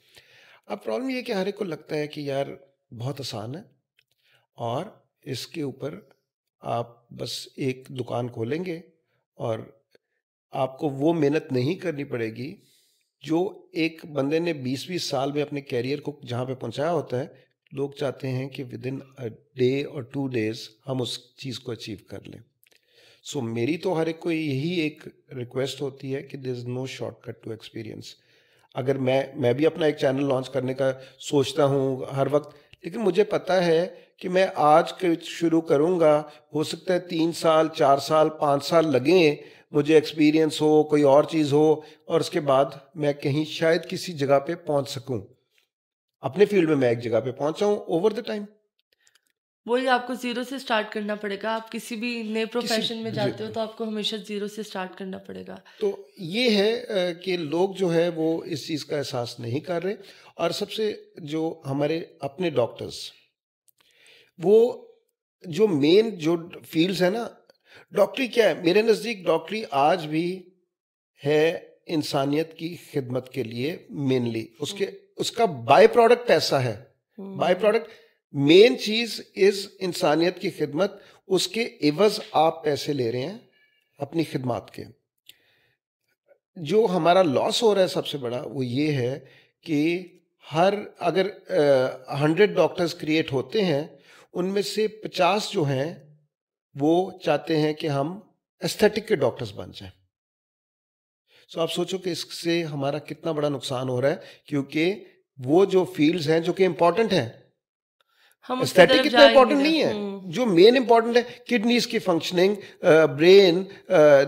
अब प्रॉब्लम ये है कि हर एक को लगता है कि यार बहुत आसान है और इसके ऊपर आप बस एक दुकान खोलेंगे और आपको वो मेहनत नहीं करनी पड़ेगी जो एक बंदे ने 20-20 साल में अपने कैरियर को जहाँ पे पहुँचाया होता है। लोग चाहते हैं कि विद इन अ डे और 2 days हम उस चीज़ को अचीव कर लें। सो मेरी तो हर एक को यही एक रिक्वेस्ट होती है कि there is no shortcut to experience. अगर मैं भी अपना एक चैनल लॉन्च करने का सोचता हूँ हर वक्त, लेकिन मुझे पता है कि मैं आज शुरू करूँगा, हो सकता है 3 साल 4 साल 5 साल लगें, मुझे एक्सपीरियंस हो, कोई और चीज़ हो, और उसके बाद मैं कहीं शायद किसी जगह पे पहुंच सकूं। अपने फील्ड में मैं एक जगह पे पहुंचा हूं ओवर द टाइम। वही आपको जीरो से स्टार्ट करना पड़ेगा। आप किसी भी नए प्रोफेशन में जाते हो तो आपको हमेशा जीरो से स्टार्ट करना पड़ेगा। तो ये है कि लोग जो है वो इस चीज़ का एहसास नहीं कर रहे। और सबसे जो हमारे अपने डॉक्टर्स, वो जो मेन जो फील्ड्स है ना, डॉक्टरी क्या है मेरे नज़दीक, डॉक्टरी आज भी है इंसानियत की खिदमत के लिए मेनली। उसका बाय प्रोडक्ट पैसा है, बाय प्रोडक्ट मेन चीज इज इंसानियत की खिदमत। उसके एवज आप पैसे ले रहे हैं अपनी खिदमत के। जो हमारा लॉस हो रहा है सबसे बड़ा वो ये है कि अगर 100 डॉक्टर्स क्रिएट होते हैं, उनमें से 50 जो हैं वो चाहते हैं कि हम एस्थेटिक के डॉक्टर्स बन जाएं। सो आप सोचो कि इससे हमारा कितना बड़ा नुकसान हो रहा है, क्योंकि वो जो फील्ड्स हैं जो कि इंपॉर्टेंट हैं, एस्थेटिक इतना इंपॉर्टेंट नहीं है। जो मेन इंपॉर्टेंट है किडनीज की फंक्शनिंग, ब्रेन,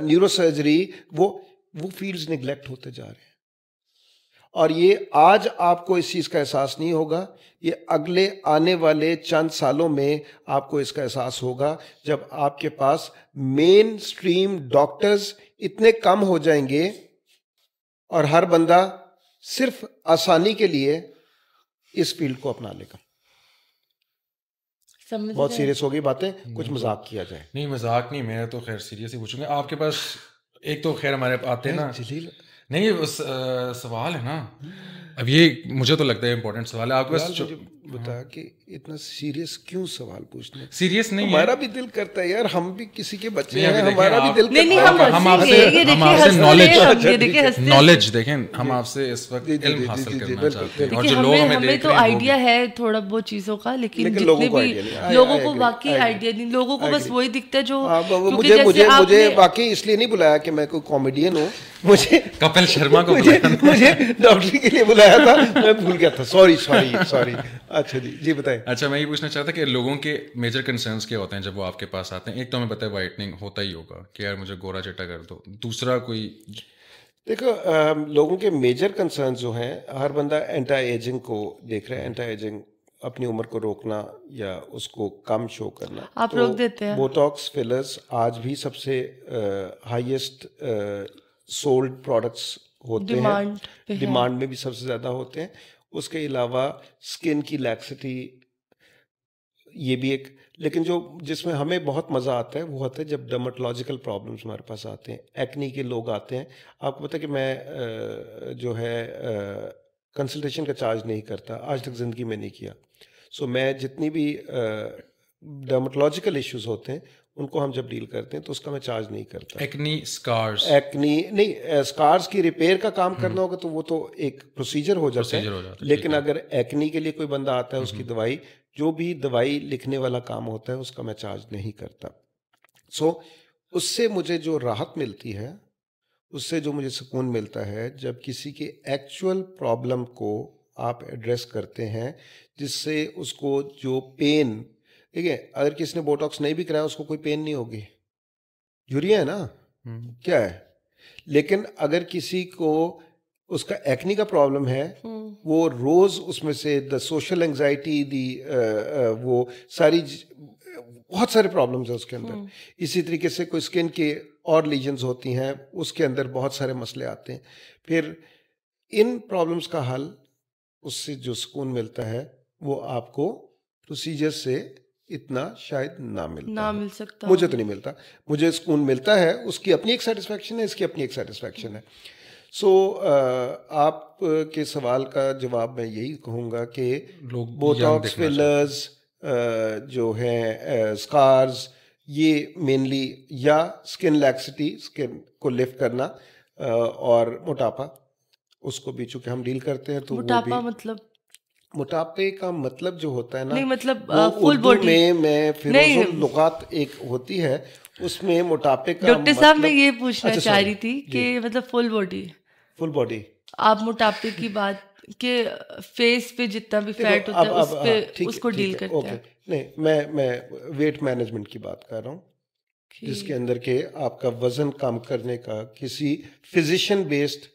न्यूरोसर्जरी, वो फील्ड्स निगलेक्ट होते जा रहे हैं। और ये आज आपको इस चीज का एहसास नहीं होगा, ये अगले आने वाले चंद सालों में आपको इसका एहसास होगा, जब आपके पास मेन स्ट्रीम डॉक्टर्स इतने कम हो जाएंगे और हर बंदा सिर्फ आसानी के लिए इस फील्ड को अपना लेगा। बहुत सीरियस हो गई बातें, कुछ मजाक किया जाए। नहीं मजाक नहीं, मैं तो खैर सीरियस ही पूछूंगा। आपके पास एक तो खैर हमारे आते हैं ना जलील, नहीं उस सवाल है ना, अब ये मुझे तो लगता है इंपॉर्टेंट सवाल है। आपके पास बता कि इतना सीरियस क्यों सवाल पूछने? सीरियस नहीं हमारा भी दिल करता है यार, हम भी किसी के बच्चे हैं, हमारा भी दिल करता है। हम आपसे नॉलेज देखें, हम आपसे इस वक्त इल्म हासिल करना चाहते हैं। और जो लोग हमें देख तो आइडिया है थोड़ा बहुत चीजों का, लेकिन जितने भी लोगों को बाकी आइडिया नहीं, लोगों को बस वही दिखता है जो मुझे बाकी इसलिए नहीं बुलाया कि मैं कोई कॉमेडियन हूँ, मुझे कपिल शर्मा को मुझे डॉक्टरी के लिए बुलाया था, मैं भूल गया था, सॉरी। अच्छा जी बताएं। अच्छा, मैं ये पूछना चाहता कि लोगों के मेजर कंसर्न्स क्या होते हैं जब वो आपके पास आते हैं? एक तो हमें पता है वाइटनिंग होता ही होगा कि यार मुझे गोरा चिट्टा कर दो, दूसरा कोई देखो लोगों के मेजर कंसर्न्स जो हैं, हर बंदा एंटी एजिंग को देख रहा है, एंटी एजिंग अपनी उम्र को रोकना या उसको कम शो करना। आप रोक देते हैं। बोटॉक्स, फिलर्स आज भी सबसे हाईएस्ट सोल्ड प्रोडक्ट्स होते हैं, डिमांड में भी सबसे ज़्यादा होते हैं। उसके अलावा स्किन की लैक्सिटी ये भी एक, लेकिन जो जिसमें हमें बहुत मज़ा आता है वो होता है जब डर्मेटोलॉजिकल प्रॉब्लम्स हमारे पास आते हैं, एक्नी के लोग आते हैं। आपको पता है कि मैं जो है कंसल्टेशन का चार्ज नहीं करता, आज तक ज़िंदगी में नहीं किया। सो मैं जितनी भी डर्मेटोलॉजिकल इश्यूज होते हैं उनको हम जब डील करते हैं तो उसका मैं चार्ज नहीं करता। एक्नी स्कार्स नहीं, स्कार्स की रिपेयर का काम करना होगा तो वो तो एक प्रोसीजर हो जाता है। लेकिन अगर एक्नी के लिए कोई बंदा आता है, उसकी दवाई, जो भी दवाई लिखने वाला काम होता है उसका मैं चार्ज नहीं करता। सो उससे मुझे जो राहत मिलती है, उससे जो मुझे सुकून मिलता है, जब किसी के एक्चुअल प्रॉब्लम को आप एड्रेस करते हैं, जिससे उसको जो पेन, ठीक है, अगर किसी ने बोटॉक्स नहीं भी कराया उसको कोई पेन नहीं होगी, यूरिया है ना, क्या है। लेकिन अगर किसी को उसका एक्नी का प्रॉब्लम है, वो रोज उसमें से द सोशल एंजाइटी, वो सारी बहुत सारे प्रॉब्लम्स हैं उसके अंदर। इसी तरीके से कोई स्किन के और लीजन्स होती हैं, उसके अंदर बहुत सारे मसले आते हैं। फिर इन प्रॉब्लम्स का हल, उससे जो सुकून मिलता है वो आपको प्रोसीजर से इतना शायद ना मिल सकता। मुझे तो नहीं मिलता, मुझे सुकून मिलता है, उसकी अपनी एक सेटिस्फैक्शन है, इसकी अपनी एक सेटिस्फैक्शन है। सो आप के सवाल का जवाब मैं यही कहूँगा कि बोटॉक्स, फिलर्स जो हैं, स्कार्स, ये मेनली, या स्किन लैक्सिटी, स्किन को लिफ्ट करना, और मोटापा, उसको भी चूंकि हम डील करते हैं तो मोटापा मतलब मोटापे का मतलब जो होता है ना, नहीं मतलब फुल बॉडी में फिरोजुल लुगात एक होती है, उसमें मोटापे का डॉक्टर साहब मैं ये पूछना चाह रही थी कि मतलब फुल बॉडी आप मोटापे की बात के फेस पे जितना भी फैट होता है उस पे उसको डील करते हैं। नहीं, मैं वेट मैनेजमेंट की बात कर रहा हूँ, जिसके अंदर के आपका वजन कम करने का किसी physician based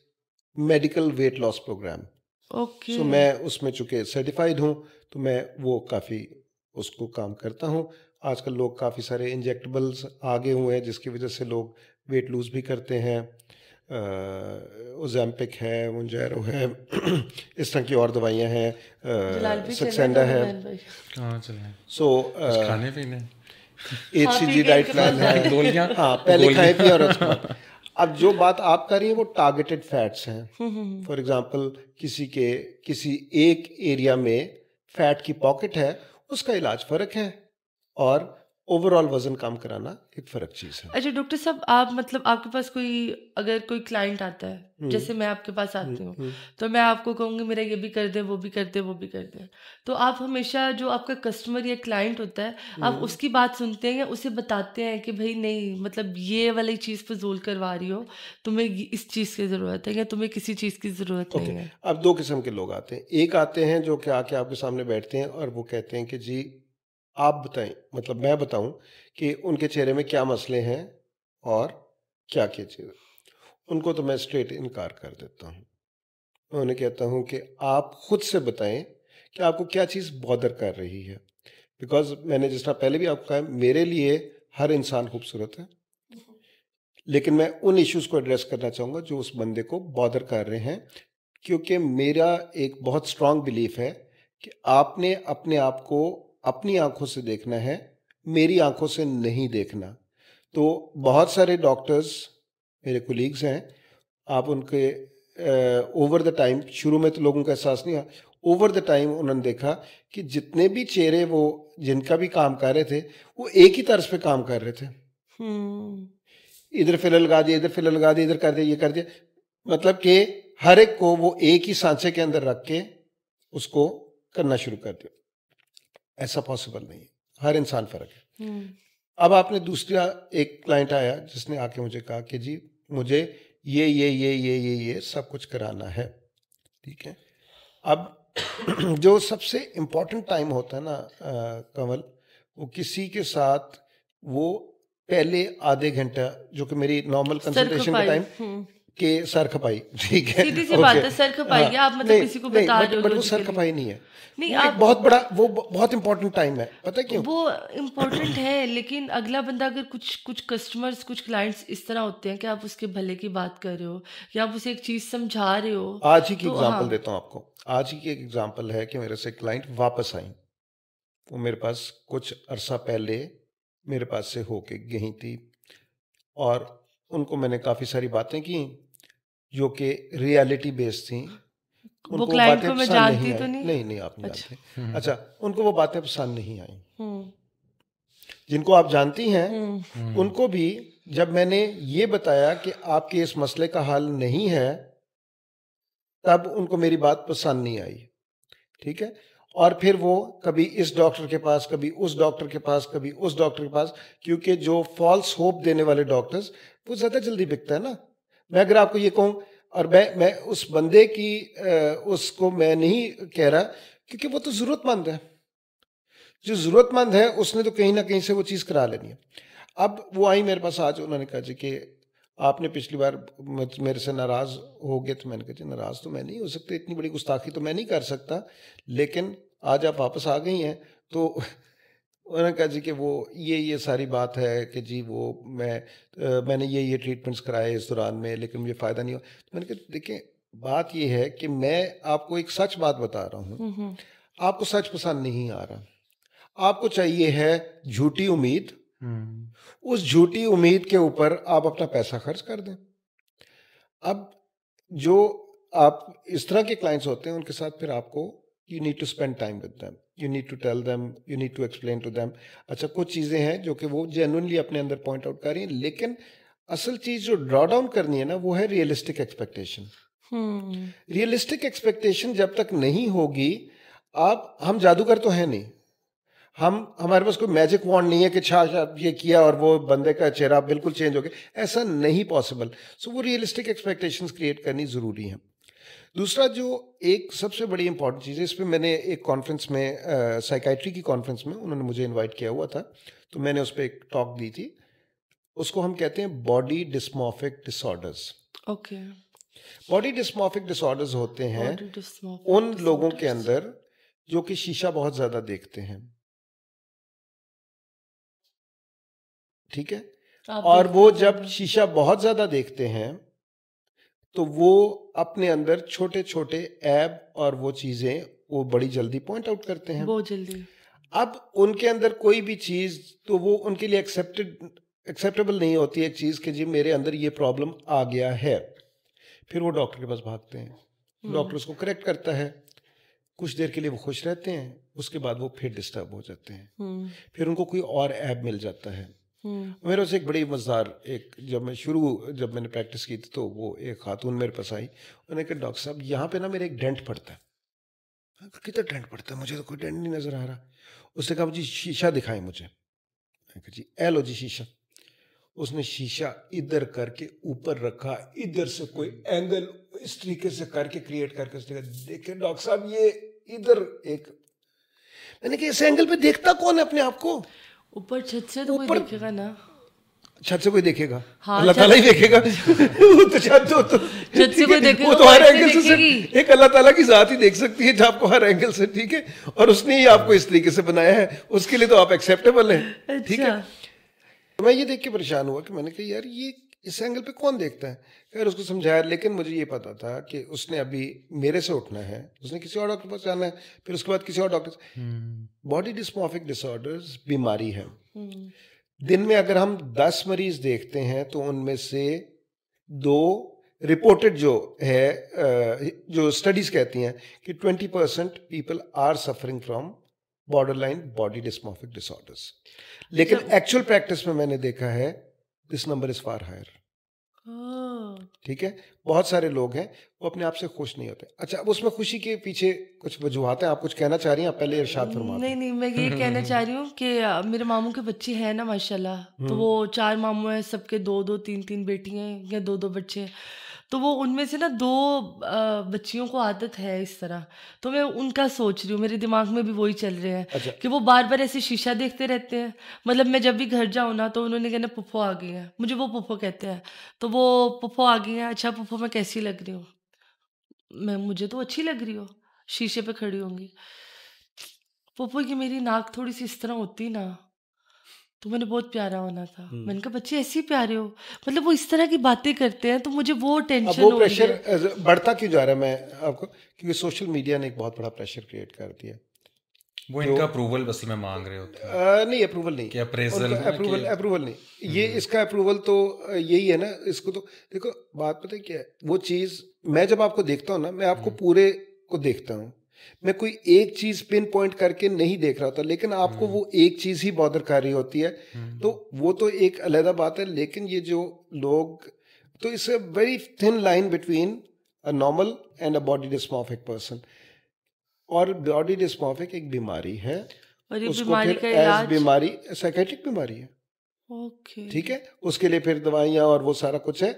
medical weight loss program. Okay. So मैं उसमें चूंकि सर्टिफाइड हूँ तो मैं वो काफ़ी उसको काम करता हूँ। आजकल लोग काफ़ी सारे इंजेक्टेबल्स आगे हुए हैं जिसकी वजह से लोग वेट लूज़ भी करते हैं। ओज़ेम्पिक है, मोंजैरो है, इस तरह की और दवाइयाँ हैं, सक्सेंडा है। सो खाने पीने HCG डाइट प्लान है। हाँ, पहले खाए पिए और उसके बाद। अब जो बात आप कर रही हैं वो टारगेटेड फैट्स हैं। फॉर एग्जांपल किसी एक एरिया में फैट की पॉकेट है, उसका इलाज फर्क है, और ओवरऑल वजन कम कराना एक फर्क चीज है। अच्छा डॉक्टर साहब, आप मतलब आपके पास अगर कोई क्लाइंट आता है, जैसे मैं आपके पास आती हूँ, तो मैं आपको कहूँगी मेरा ये भी कर दे, वो भी कर दे, वो भी कर दे, तो आप हमेशा जो आपका कस्टमर या क्लाइंट होता है, आप उसकी बात सुनते हैं या उसे बताते हैं कि भाई नहीं, मतलब ये वाली चीज़ फजूल करवा रही हो, तुम्हें इस चीज़ की ज़रूरत है या तुम्हें किसी चीज़ की ज़रूरत नहीं है? अब दो किस्म के लोग आते हैं। एक आते हैं जो कि आके आपके सामने बैठते हैं और वो कहते हैं कि जी आप बताएं, मतलब मैं बताऊं कि उनके चेहरे में क्या मसले हैं और क्या क्या चीज़। उनको तो मैं स्ट्रेट इनकार कर देता हूं। मैं उन्हें कहता हूं कि आप खुद से बताएं कि आपको क्या चीज़ बॉदर कर रही है। बिकॉज मैंने जिस तरह पहले भी आपको कहा, मेरे लिए हर इंसान खूबसूरत है, लेकिन मैं उन इश्यूज को एड्रेस करना चाहूँगा जो उस बंदे को बॉदर कर रहे हैं। क्योंकि मेरा एक बहुत स्ट्रांग बिलीफ है कि आपने अपने आप को अपनी आंखों से देखना है, मेरी आंखों से नहीं देखना। तो बहुत सारे डॉक्टर्स मेरे कोलीग्स हैं, आप उनके ओवर द टाइम, शुरू में तो लोगों का एहसास नहीं हुआ, ओवर द टाइम उन्होंने देखा कि जितने भी चेहरे वो जिनका भी काम कर रहे थे वो एक ही तर्ज पे काम कर रहे थे। इधर फिलर लगा दिया, इधर फिलर लगा दिया, इधर कर दिया, ये कर दिया, मतलब कि हर एक को वो एक ही सांचे के अंदर रख के उसको करना शुरू कर दिया। ऐसा पॉसिबल नहीं है, हर इंसान फर्क है। अब आपने दूसरा एक क्लाइंट आया जिसने आके मुझे कहा कि जी मुझे ये सब कुछ कराना है, ठीक है। अब जो सबसे इम्पोर्टेंट टाइम होता है ना कमल, वो किसी के साथ वो पहले आधे घंटा जो कि मेरी नॉर्मल कंसल्टेशन का टाइम के सर खपाई, ठीक है, सीधी सी बात है, सर खपाई है। आप मतलब किसी को बता रहे हो, बट वो सर खपाई नहीं है, नहीं, आप बहुत बड़ा, वो बहुत इंपॉर्टेंट टाइम है। पता है क्यों वो इम्पोर्टेंट है? लेकिन अगला बंदा अगर कुछ कस्टमर्स, कुछ क्लाइंट्स इस तरह होते हैं कि आप उसके भले की बात कर रहे हो या आप उसे एक चीज समझा रहे हो। आज ही की एग्जांपल देता हूँ आपको। आज ही की एक एग्जांपल है कि मेरे से क्लाइंट वापस आई, वो मेरे पास कुछ अरसा पहले मेरे पास से होके गई थी, और उनको मैंने काफ़ी सारी बातें की जो कि रियलिटी बेस्ड थी। वो क्लाइंट को मैं जानती तो नहीं आप नहीं जानते। अच्छा, उनको वो बातें पसंद नहीं आई। जिनको आप जानती हैं उनको भी जब मैंने ये बताया कि आपके इस मसले का हल नहीं है, तब उनको मेरी बात पसंद नहीं आई, ठीक है। और फिर वो कभी इस डॉक्टर के पास, कभी उस डॉक्टर के पास, कभी उस डॉक्टर के पास, क्योंकि जो फॉल्स होप देने वाले डॉक्टर्स वो ज़्यादा जल्दी बिकता है ना। मैं अगर आपको ये कहूँ, और मैं उस बंदे की उसको मैं नहीं कह रहा, क्योंकि वो तो ज़रूरतमंद है, जो ज़रूरतमंद है उसने तो कहीं ना कहीं से वो चीज़ करा लेनी है। अब वो आई मेरे पास आज, उन्होंने कहा जी कि आपने पिछली बार मेरे से नाराज़ हो गए। तो मैंने कहा जी नाराज़ तो मैं नहीं हो सकता, इतनी बड़ी गुस्ताखी तो मैं नहीं कर सकता, लेकिन आज आप वापस आ गई हैं। तो उन्होंने कहा जी कि वो ये सारी बात है कि जी वो मैंने ये ट्रीटमेंट्स कराए इस दौरान में, लेकिन मुझे फ़ायदा नहीं हुआ। तो मैंने कहा देखिए बात ये है कि मैं आपको एक सच बात बता रहा हूँ, आपको सच पसंद नहीं आ रहा, आपको चाहिए है झूठी उम्मीद, उस झूठी उम्मीद के ऊपर आप अपना पैसा खर्च कर दें। अब जो आप इस तरह के क्लाइंट्स होते हैं उनके साथ फिर आपको you need to spend time with them, you need to tell them, you need to explain to them. अच्छा, कुछ चीज़ें हैं जो कि वो जेन्युइनली अपने अंदर पॉइंट आउट कर रही हैं, लेकिन असल चीज़ जो ड्रॉ डाउन करनी है ना वो है रियलिस्टिक एक्सपेक्टेशन। रियलिस्टिक एक्सपेक्टेशन जब तक नहीं होगी, हम जादूगर तो है नहीं, हमारे पास कोई मैजिक वॉन्ड नहीं है कि अच्छा ये किया और वो बंदे का चेहरा बिल्कुल चेंज हो गया, ऐसा नहीं पॉसिबल। सो वो रियलिस्टिक एक्सपेक्टेशंस क्रिएट करनी ज़रूरी है। दूसरा जो एक सबसे बड़ी इंपॉर्टेंट चीज़ है, इस पे मैंने एक कॉन्फ्रेंस में साइकाइट्री की कॉन्फ्रेंस में उन्होंने मुझे इनवाइट किया हुआ था, तो मैंने उस पर एक टॉक दी थी। उसको हम कहते हैं body dysmorphic disorders. Okay. Body dysmorphic disorders होते हैं उन लोगों के अंदर जो कि शीशा बहुत ज्यादा देखते हैं, ठीक है, और वो जब शीशा बहुत ज्यादा देखते हैं तो वो अपने अंदर छोटे छोटे ऐब और वो चीजें वो बड़ी जल्दी पॉइंट आउट करते हैं, बहुत जल्दी। अब उनके अंदर कोई भी चीज तो वो उनके लिए एक्सेप्टेबल नहीं होती एक चीज कि जी मेरे अंदर ये प्रॉब्लम आ गया है। फिर वो डॉक्टर के पास भागते हैं, डॉक्टर उसको करेक्ट करता है, कुछ देर के लिए वो खुश रहते हैं, उसके बाद वो फिर डिस्टर्ब हो जाते हैं, फिर उनको कोई और ऐप मिल जाता है। मेरे से एक बड़ी मज़ेदार एक जब मैंने प्रैक्टिस की थी तो वो एक खातून मेरे पास आई, उन्होंने कहा डॉक्टर साहब यहाँ पे ना मेरे एक डेंट पड़ता है। कितना डेंट पड़ता है? मुझे तो कोई डेंट नहीं नज़र आ रहा। उसने कहा जी शीशा दिखाएं मुझे। मैंने कहा जी ए लो जी शीशा। उसने शीशा इधर करके ऊपर रखा, इधर से कोई एंगल इस तरीके से करके क्रिएट करके उसने कहा देखिए डॉक्टर साहब ये इधर एक। मैंने कहा इस एंगल पे देखता कौन है अपने आप को? ऊपर छत से तो कोई देखेगा ना, छत से कोई देखेगा? हाँ, अल्लाह ताला ही देखेगा। तो छत से कोई देखेगा, वो तो हर एंगल से एक अल्लाह ताला की जात ही देख सकती है आपको हर एंगल से, ठीक है, और उसने ही आपको इस तरीके से बनाया है, उसके लिए तो आप एक्सेप्टेबल हैं, ठीक है। मैं ये देख के परेशान हुआ कि मैंने कहा यार ये इस एंगल पे कौन देखता है। खैर उसको समझाया, लेकिन मुझे ये पता था कि उसने अभी मेरे से उठना है, उसने किसी और डॉक्टर के पास जाना है, फिर उसके बाद किसी और डॉक्टर। बॉडी डिस्मॉर्फिक डिसऑर्डर्स बीमारी है। दिन में अगर हम 10 मरीज देखते हैं तो उनमें से 2 रिपोर्टेड जो है जो स्टडीज कहती हैं कि 20% people are suffering from borderline body dysmorphic disorders, लेकिन एक्चुअल प्रैक्टिस में मैंने देखा है this number is far higher. ठीक है, बहुत सारे लोग हैं वो अपने आप से खुश नहीं होते। अच्छा, अब उसमें खुशी के पीछे कुछ वजूहात हैं, आप कुछ कहना चाह रही हैं? आप पहले इरशाद फरमा। नहीं, मैं ये कहना चाह रही हूँ कि मेरे मामू के बच्चे हैं ना माशाल्लाह, तो वो 4 मामू हैं, सबके 2-2 3-3 बेटियां हैं या 2-2 बच्चे हैं, तो वो उनमें से ना 2 बच्चियों को आदत है इस तरह, तो मैं उनका सोच रही हूँ, मेरे दिमाग में भी वही चल रहे हैं। अच्छा। कि वो बार बार ऐसे शीशा देखते रहते हैं, मतलब मैं जब भी घर जाऊँ ना तो उन्होंने कहना पुप्पो आ गई है, मुझे वो पुप्पो कहते हैं, तो वो पुप्पो आ गई है, अच्छा पुप्पो मैं कैसी लग रही हूँ? मुझे तो अच्छी लग रही हो, शीशे पे खड़ी होंगी। पुप्पो की मेरी नाक थोड़ी सी इस तरह होती ना तो मैंने बहुत प्यारा होना था। मैंने कहा बच्चे ऐसे ही प्यारे हो, मतलब वो इस तरह की बातें करते हैं तो मुझे वो टेंशन हो रही है। वो प्रेशर बढ़ता क्यों जा रहा है? मैं आपको, क्योंकि सोशल मीडिया ने एक बहुत बड़ा प्रेशर क्रिएट कर दिया। वो इनका अप्रूवल बस में मांग रहे होते हैं। नहीं, अप्रूवल नहीं, क्या अप्रेजल? अप्रूवल नहीं, ये इसका अप्रूवल तो यही है ना। इसको तो देखो, बात पता है क्या है, वो चीज मैं जब आपको देखता हूँ ना, मैं आपको पूरे को देखता हूँ, मैं कोई एक चीज पिन पॉइंट करके नहीं देख रहा होता, लेकिन आपको वो एक चीज ही बॉदर कर रही होती है, तो वो तो एक अलग बात है। लेकिन ये जो लोग, तो it's a very thin line between a normal and a body dysmorphic person. और बॉडी डिस्मॉर्फिक एक बीमारी है, और ये उसको बीमारी फिर का एज इलाज बीमारी साइकेट्रिक बीमारी है। ओके, ठीक है, उसके लिए फिर दवाइयाँ और वो सारा कुछ है।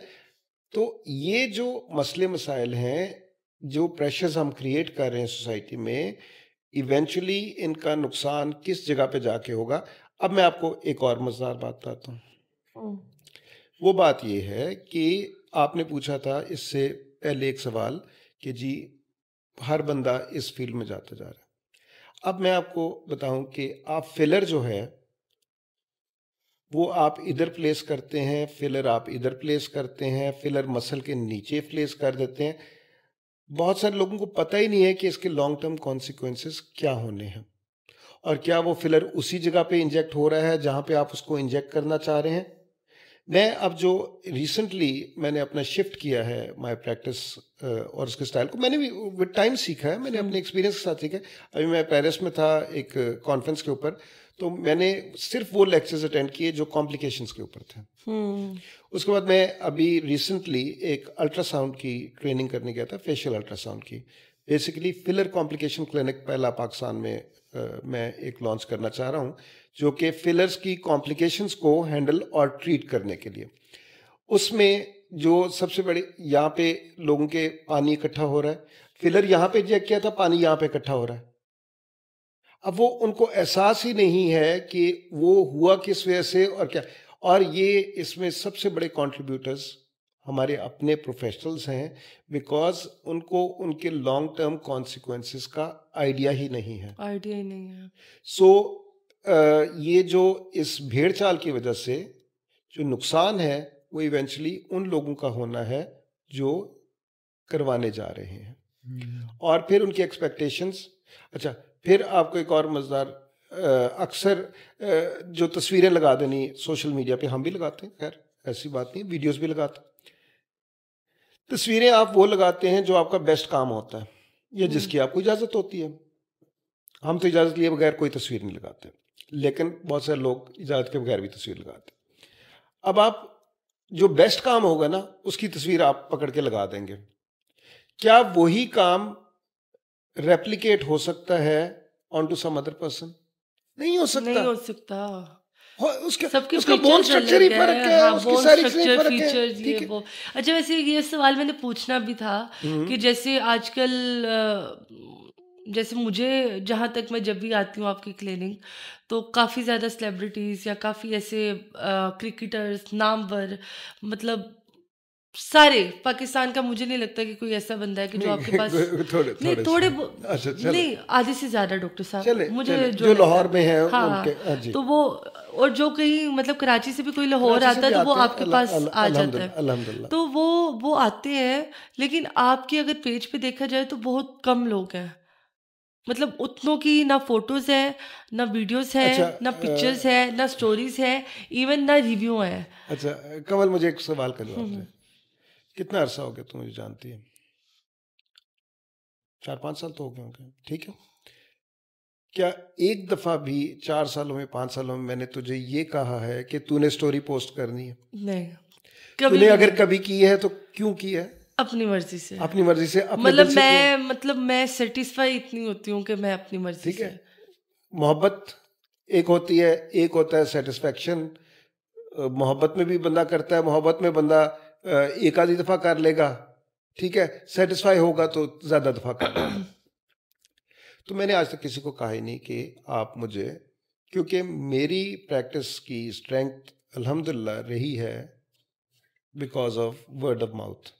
तो ये जो मसले मसाइल हैं, जो प्रेशर्स हम क्रिएट कर रहे हैं सोसाइटी में, इवेंचुअली इनका नुकसान किस जगह पे जाके होगा। अब मैं आपको एक और मजेदार बात बताता हूँ। वो बात ये है कि आपने पूछा था इससे पहले एक सवाल कि जी हर बंदा इस फील्ड में जाता जा रहा है। अब मैं आपको बताऊं कि आप फिलर जो है वो आप इधर प्लेस करते हैं, फिलर आप इधर प्लेस करते हैं, फिलर मसल के नीचे प्लेस कर देते हैं। बहुत सारे लोगों को पता ही नहीं है कि इसके लॉन्ग टर्म कॉन्सिक्वेंसेस क्या होने हैं, और क्या वो फिलर उसी जगह पे इंजेक्ट हो रहा है जहां पे आप उसको इंजेक्ट करना चाह रहे हैं। मैं अब जो रिसेंटली मैंने अपना शिफ्ट किया है माय प्रैक्टिस और उसके स्टाइल को, मैंने भी विद टाइम सीखा है, मैंने अपने एक्सपीरियंस के साथ सीखा है। अभी मैं पेरिस में था एक कॉन्फ्रेंस के ऊपर, तो मैंने सिर्फ वो लेक्चर्स अटेंड किए जो कॉम्प्लिकेशंस के ऊपर थे। उसके बाद मैं अभी रिसेंटली एक अल्ट्रासाउंड की ट्रेनिंग करने गया था, फेशियल अल्ट्रासाउंड की। बेसिकली फिलर कॉम्प्लिकेशन क्लिनिक पहला पाकिस्तान में मैं एक लॉन्च करना चाह रहा हूँ, जो कि फिलर्स की कॉम्प्लिकेशंस को हैंडल और ट्रीट करने के लिए। उसमें जो सबसे बड़ी यहाँ पे लोगों के पानी इकट्ठा हो रहा है, फिलर यहाँ पे इंजेक्ट किया था, पानी यहाँ पे इकट्ठा हो रहा है। अब वो उनको एहसास ही नहीं है कि वो हुआ किस वजह से और क्या। और ये इसमें सबसे बड़े कंट्रीब्यूटर्स हमारे अपने प्रोफेशनल्स हैं, बिकॉज उनको उनके लॉन्ग टर्म कॉन्सिक्वेंसेस का आइडिया ही नहीं है। सो ये जो इस भेड़ चाल की वजह से जो नुकसान है वो इवेंचुअली उन लोगों का होना है जो करवाने जा रहे हैं। और फिर उनकी एक्सपेक्टेशंस। अच्छा, फिर आपको एक और मज़ेदार, अक्सर जो तस्वीरें लगा देनी सोशल मीडिया पे, हम भी लगाते हैं, खैर ऐसी बात नहीं, वीडियोस भी लगाते हैं। तस्वीरें आप वो लगाते हैं जो आपका बेस्ट काम होता है या जिसकी आपको इजाज़त होती है। हम तो इजाज़त लिए बगैर कोई तस्वीर नहीं लगाते, लेकिन बहुत सारे लोग इजाज़त के बगैर भी तस्वीर लगाते हैं। अब आप जो बेस्ट काम होगा ना, उसकी तस्वीर आप पकड़ के लगा देंगे। क्या वही काम रेप्लिकेट हो सकता है on to some other person? नहीं हो सकता, नहीं हो सकता। उसका बोन स्ट्रक्चर ही फर्क है, उसकी सारी चीजें फर्क है, ठीक है। वो अच्छा, वैसे ये सवाल मैंने पूछना भी था कि जैसे आजकल जैसे मुझे, जहाँ तक मैं जब भी आती हूँ आपकी क्लिनिक, तो काफ़ी ज़्यादा सेलिब्रिटीज़ या काफ़ी ऐसे क्रिकेटर्स, नामवर, मतलब सारे पाकिस्तान का, मुझे नहीं लगता कि कोई ऐसा बंदा है कि जो आपके पास थोड़े नहीं, आधे से ज्यादा डॉक्टर साहब मुझे जो लाहौर में है, हाँ, तो वो, और जो कहीं मतलब कराची से भी कोई लाहौर आता है तो वो आपके पास आ जाता है, तो वो आते हैं। लेकिन आपके अगर पेज पे देखा जाए तो बहुत कम लोग हैं, मतलब उतनों की ना फोटोज है, ना वीडियोस है, अच्छा, ना पिक्चर्स है, ना स्टोरीज है, इवन ना रिव्यू है। अच्छा कमल, मुझे एक सवाल कर दो आपसे, कितना अरसा हो गया तुम मुझे जानती है? 4-5 साल तो हो गए होंगे, ठीक है। क्या एक दफा भी 4 सालों में, 5 सालों में मैंने तुझे ये कहा है कि तूने स्टोरी पोस्ट करनी है? नहीं। तूने अगर कभी की है तो क्यों की है? अपनी मर्जी से। अपनी मर्जी से, मतलब मैं सेटिस्फाई इतनी होती हूँ कि मैं अपनी मर्जी, ठीक है। मोहब्बत एक होती है, एक होता है सेटिस्फेक्शन। मोहब्बत में भी बंदा करता है, मोहब्बत में बंदा एक आधी दफा कर लेगा, ठीक है, सेटिस्फाई होगा तो ज्यादा दफा कर लेगा। तो मैंने आज तक किसी को कहा ही नहीं कि आप मुझे, क्योंकि मेरी प्रैक्टिस की स्ट्रेंथ अल्हम्दुलिल्लाह रही है because of word of mouth,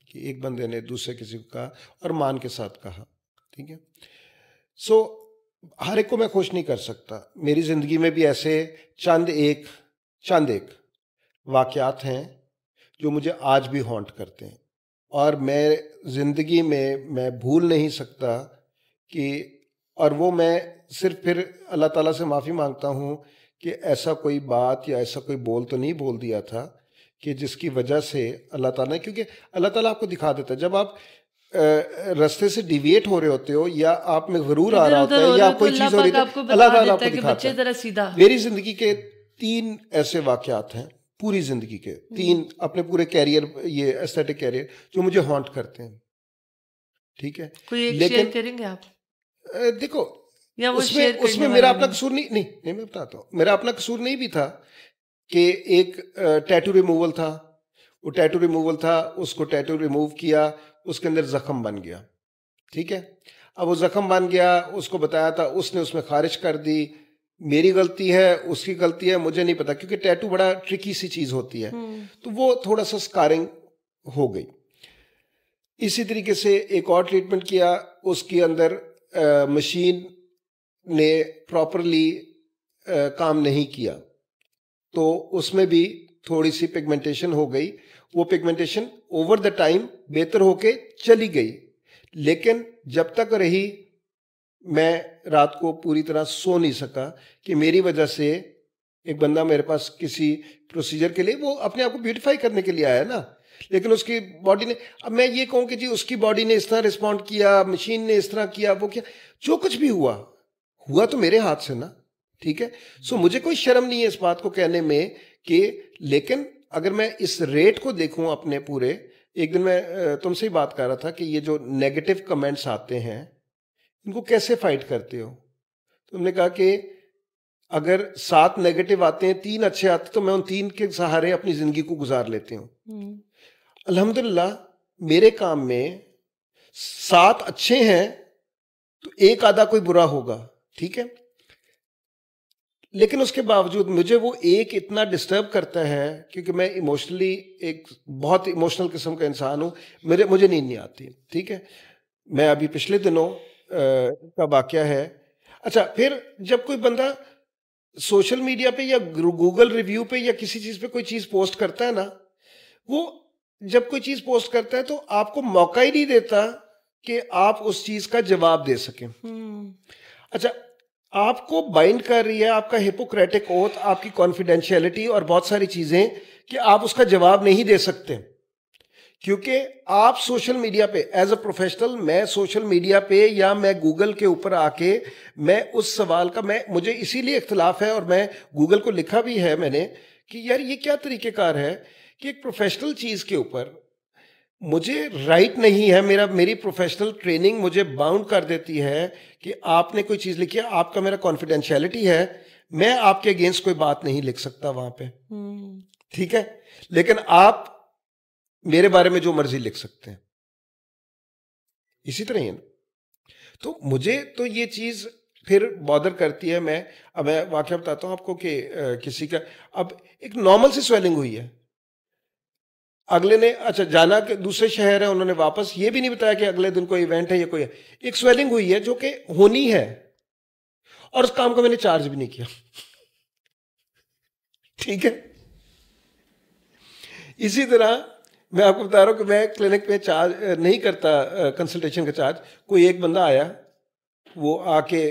कि एक बंदे ने दूसरे किसी को कहा और मान के साथ कहा, ठीक है। सो हर एक को मैं खुश नहीं कर सकता। मेरी जिंदगी में भी ऐसे चंद एक वाकयात हैं जो मुझे आज भी हॉन्ट करते हैं, और मैं ज़िंदगी में मैं भूल नहीं सकता कि, और वो मैं सिर्फ फिर अल्लाह ताला से माफ़ी मांगता हूँ कि ऐसा कोई बात या ऐसा कोई बोल तो नहीं बोल दिया था कि जिसकी वजह से अल्लाह ताला ने, क्योंकि अल्लाह ताला आपको दिखा देता है जब आप रास्ते से डिविएट हो रहे होते हो या आप में गुरूर आ रहा होता है या कोई चीज़ हो रही है, अल्लाह ताला आपको दिखाता है। मेरी ज़िंदगी के 3 ऐसे वाकयात हैं, पूरी जिंदगी के 3, अपने पूरे कैरियर, ये एस्थेटिक कैरियर, जो मुझे हॉन्ट करते हैं, ठीक है। कोई एक शेयर करेंगे आप? देखो, या वो उसमें मेरा अपना कसूर नहीं, मैं बताता हूँ, मेरा अपना कसूर नहीं भी था कि एक टैटू रिमूवल था, वो टैटू रिमूवल था, उसको टैटू रिमूव किया, उसके अंदर जख्म बन गया, ठीक है। अब वो जख्म बन गया, उसको बताया था, उसने उसमें खारिज कर दी, मेरी गलती है, उसकी गलती है, मुझे नहीं पता, क्योंकि टैटू बड़ा ट्रिकी सी चीज होती है, तो वो थोड़ा सा स्कारिंग हो गई। इसी तरीके से एक और ट्रीटमेंट किया, उसके अंदर मशीन ने प्रॉपरली काम नहीं किया, तो उसमें भी थोड़ी सी पिगमेंटेशन हो गई। वो पिगमेंटेशन ओवर द टाइम बेहतर होके चली गई, लेकिन जब तक रही मैं रात को पूरी तरह सो नहीं सका कि मेरी वजह से एक बंदा मेरे पास किसी प्रोसीजर के लिए, वो अपने आप को ब्यूटीफाई करने के लिए आया ना, लेकिन उसकी बॉडी ने, अब मैं ये कहूँ कि जी उसकी बॉडी ने इस तरह रिस्पॉन्ड किया, मशीन ने इस तरह किया, वो किया, जो कुछ भी हुआ तो मेरे हाथ से ना, ठीक है। सो मुझे कोई शर्म नहीं है इस बात को कहने में कि, लेकिन अगर मैं इस रेट को देखूं अपने पूरे, एक दिन मैं तुमसे ही बात कर रहा था कि ये जो नेगेटिव कमेंट्स आते हैं इनको कैसे फाइट करते हो? तुमने कहा कि अगर 7 नेगेटिव आते हैं, 3 अच्छे आते, तो मैं उन 3 के सहारे अपनी जिंदगी को गुजार लेती हूँ। अल्हम्दुलिल्लाह मेरे काम में 7 अच्छे हैं तो एक आधा कोई बुरा होगा, ठीक है, लेकिन उसके बावजूद मुझे वो एक इतना डिस्टर्ब करता है क्योंकि मैं इमोशनली एक बहुत इमोशनल किस्म का इंसान हूँ, मुझे नींद नहीं आती, ठीक है। मैं अभी पिछले दिनों का वाकया है। अच्छा, फिर जब कोई बंदा सोशल मीडिया पे या गूगल रिव्यू पे या किसी चीज़ पे कोई चीज़ पोस्ट करता है ना, वो जब कोई चीज़ पोस्ट करता है तो आपको मौका ही नहीं देता कि आप उस चीज़ का जवाब दे सकें। अच्छा, आपको बाइंड कर रही है आपका हिपोक्रेटिक ओथ, आपकी कॉन्फिडेंशियलिटी और बहुत सारी चीज़ें कि आप उसका जवाब नहीं दे सकते क्योंकि आप सोशल मीडिया पे एज अ प्रोफेशनल, मैं सोशल मीडिया पे या मैं गूगल के ऊपर आके मैं उस सवाल का मुझे इसीलिए इख्तलाफ है और मैं गूगल को लिखा भी है मैंने कि यार ये क्या तरीक़ेकार है कि एक प्रोफेशनल चीज़ के ऊपर मुझे राइट नहीं है, मेरी प्रोफेशनल ट्रेनिंग मुझे बाउंड कर देती है कि आपने कोई चीज़ लिखी है, आपका मेरा कॉन्फिडेंशियलिटी है, मैं आपके अगेंस्ट कोई बात नहीं लिख सकता वहाँ पे, ठीक है, लेकिन आप मेरे बारे में जो मर्जी लिख सकते हैं, इसी तरह ही है ना। तो मुझे तो ये चीज़ फिर बॉदर करती है। मैं वाकया बताता हूँ आपको कि किसी का अब एक नॉर्मल सी स्वेलिंग हुई है, अगले ने अच्छा जाना कि दूसरे शहर है, उन्होंने वापस ये भी नहीं बताया कि अगले दिन कोई इवेंट है या कोई है, एक स्वेलिंग हुई है जो कि होनी है और उस काम को मैंने चार्ज भी नहीं किया, ठीक है। इसी तरह मैं आपको बता रहा हूँ कि मैं क्लिनिक पे चार्ज नहीं करता, कंसल्टेशन का चार्ज। कोई एक बंदा आया, वो आके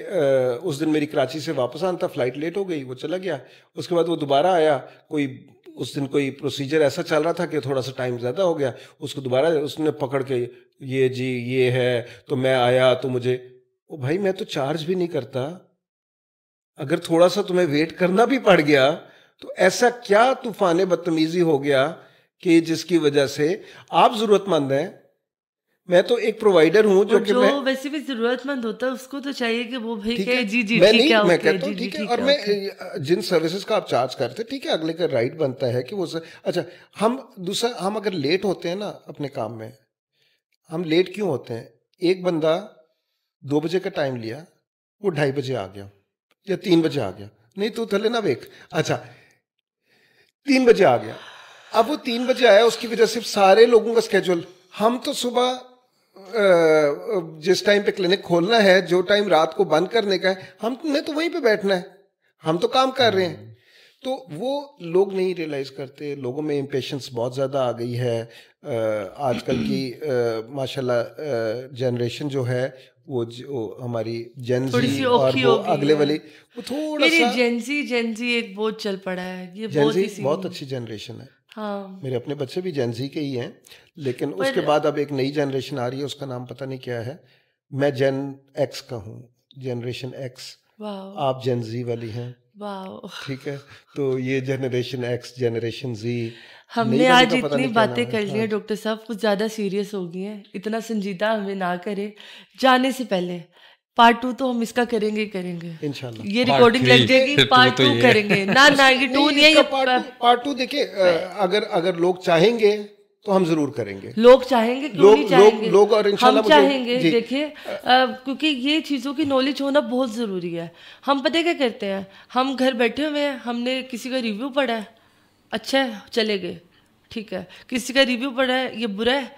उस दिन मेरी कराची से वापस आना था, फ्लाइट लेट हो गई, वो चला गया। उसके बाद वो दोबारा आया, उस दिन कोई प्रोसीजर ऐसा चल रहा था कि थोड़ा सा टाइम ज़्यादा हो गया, उसको दोबारा उसने पकड़ के ये जी ये है, तो मैं आया तो मुझे, ओ भाई मैं तो चार्ज भी नहीं करता, अगर थोड़ा सा तुम्हें वेट करना भी पड़ गया तो ऐसा क्या तूफान बदतमीजी हो गया कि जिसकी वजह से आप ज़रूरतमंद हैं। मैं तो एक प्रोवाइडर हूं जो कि मैं वैसे भी जरूरतमंद होता है, उसको तो चाहिए कि वो भाई कहे जी जी मैं नहीं, मैं कहता हूँ ठीक है, और मैं जिन सर्विसेज का आप चार्ज करते हैं, ठीक है, अगले का राइट बनता है कि वो अच्छा, हम अगर लेट होते हैं ना अपने काम में, हम लेट क्यों होते हैं? एक बंदा 2 बजे का टाइम लिया, वो 2:30 बजे आ गया या 3 बजे आ गया, नहीं तू थले ना वेख, अच्छा 3 बजे आ गया, अब वो 3 बजे आया, उसकी वजह से सारे लोगों का स्केड्यूल, हम तो सुबह जिस टाइम पे क्लिनिक खोलना है, जो टाइम रात को बंद करने का है, हमने तो वहीं पे बैठना है, हम तो काम कर रहे हैं। तो वो लोग नहीं रियलाइज़ करते, लोगों में इम्पेशेंस बहुत ज़्यादा आ गई है। आजकल की माशाल्लाह जनरेशन जो है वो हमारी जेन ज़ी और वो अगले वाली, वो थोड़ा सा जेन ज़ी एक बहुत चल पड़ा है, ये बहुत अच्छी जनरेशन है। हाँ, मेरे अपने बच्चे भी जेन ज़ी के ही हैं, लेकिन उसके बाद अब एक नई जनरेशन आ रही है, उसका नाम पता नहीं क्या है। मैं जेन एक्स का हूँ, जनरेशन एक्स, आप जेन ज़ी वाली हैं, ठीक है। तो ये जनरेशन एक्स, जनरेशन ज़ी, हमने आज इतनी बातें कर ली हैं डॉक्टर साहब, कुछ ज़्यादा सीरियस हो गई हैं, इतना संजीदा हमें ना करें। जाने से पहले पार्ट 2 तो हम इसका करेंगे इंशाल्लाह, ये रिकॉर्डिंग लग जाएगी, पार्ट 2 करेंगे ना ये 2 नहीं है, पार्ट 2 देखिए, अगर लोग चाहेंगे तो हम जरूर करेंगे, लोग चाहेंगे, क्यों नहीं चाहेंगे, लोग और इंशाल्लाह हम चाहेंगे। देखिए क्योंकि ये चीज़ों की नॉलेज होना बहुत ज़रूरी है। हम पता क्या करते हैं, हम घर बैठे हुए हैं, हमने किसी का रिव्यू पढ़ा है, अच्छा है चले गए, ठीक है, किसी का रिव्यू पढ़ा है ये बुरा है,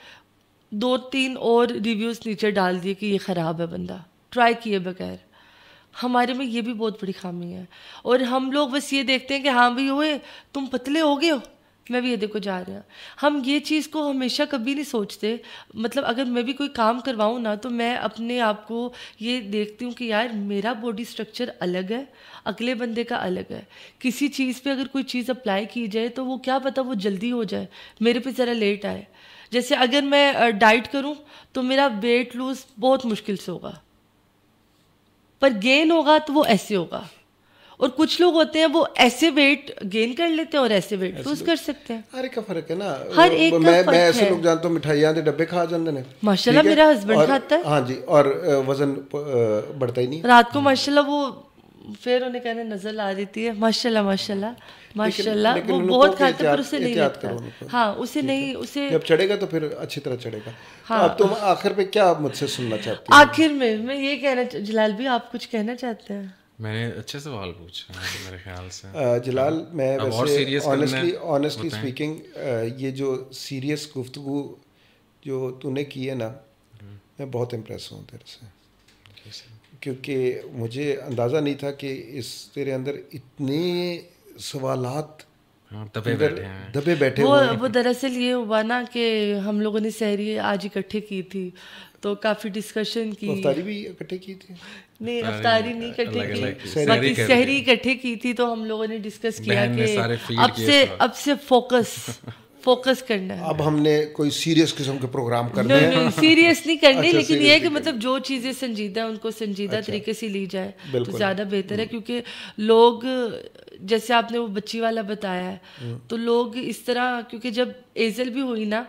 2-3 और रिव्यूज़ नीचे डाल दिए कि ये ख़राब है, बंदा ट्राई किए बगैर। हमारे में ये भी बहुत बड़ी खामी है, और हम लोग बस ये देखते हैं कि हाँ भाई हुए तुम पतले हो गए हो, मैं भी ये देखो जा रहा। हम ये चीज़ को हमेशा कभी नहीं सोचते। मतलब अगर मैं भी कोई काम करवाऊँ ना, तो मैं अपने आप को ये देखती हूँ कि यार मेरा बॉडी स्ट्रक्चर अलग है, अगले बंदे का अलग है। किसी चीज़ पे अगर कोई चीज़ अप्लाई की जाए तो वो क्या पता वो जल्दी हो जाए, मेरे पे ज़रा लेट आए। जैसे अगर मैं डाइट करूँ तो मेरा वेट लूज़ बहुत मुश्किल से होगा, पर गेन होगा तो वो ऐसे होगा। और कुछ लोग होते हैं वो ऐसे वेट गेन कर लेते हैं और ऐसे वेट लूज कर सकते हैं। हर एक का फर्क है ना, हर एक मैं ऐसे लोग जानता हूँ मिठाइयाँ के डब्बे खा जाते हैं, माशाल्लाह मेरा हस्बैंड खाता है, हाँ जी, और वजन बढ़ता ही नहीं। रात को माशाल्लाह वो फिर उन्हें कहने नजर ला देती है माशाल्लाह माशाल्लाह माशाल्लाह, वो बहुत खाते पर उसे नहीं लगता। हाँ उसे नहीं, उसे जब चढ़ेगा तो फिर अच्छी तरह चढ़ेगा। हाँ। अब तुम आखिर पे क्या मुझसे सुनना चाहते हो? आखिर में मैं ये कहना, जलाल भी आप कुछ कहना चाहते हैं? मैंने अच्छे सवाल पूछे मेरे ख्याल से। जलाल, मैं वैसे ऑनेस्टली स्पीकिंग ये जो सीरियस गुफ्तगू जो तूने की है ना, मैं बहुत इम्प्रेस हूँ तेरे से, क्योंकि मुझे अंदाज़ा नहीं था कि तेरे अंदर इतने सवालात दबे बैठे वो दरअसल ये हुआ ना कि हम लोगों ने सहरी आज इकट्ठे की थी, तो काफ़ी डिस्कशन की। अफ्तारी भी इकट्ठे की थी? नहीं, अफ्तारी नहीं इकट्ठे की, बाकी सहरी इकट्ठे की थी। तो हम लोगों ने डिस्कस किया कि अब से फोकस करना है। अब हमने कोई सीरियस किस्म के प्रोग्राम करने हैं। नहीं सीरियस नहीं करने, अच्छा, लेकिन ये है कि मतलब जो चीज़ें संजीदा उनको संजीदा तरीके से ली जाए तो ज़्यादा बेहतर है। क्योंकि लोग, जैसे आपने वो बच्ची वाला बताया है, तो लोग इस तरह, क्योंकि जब एजल भी हुई ना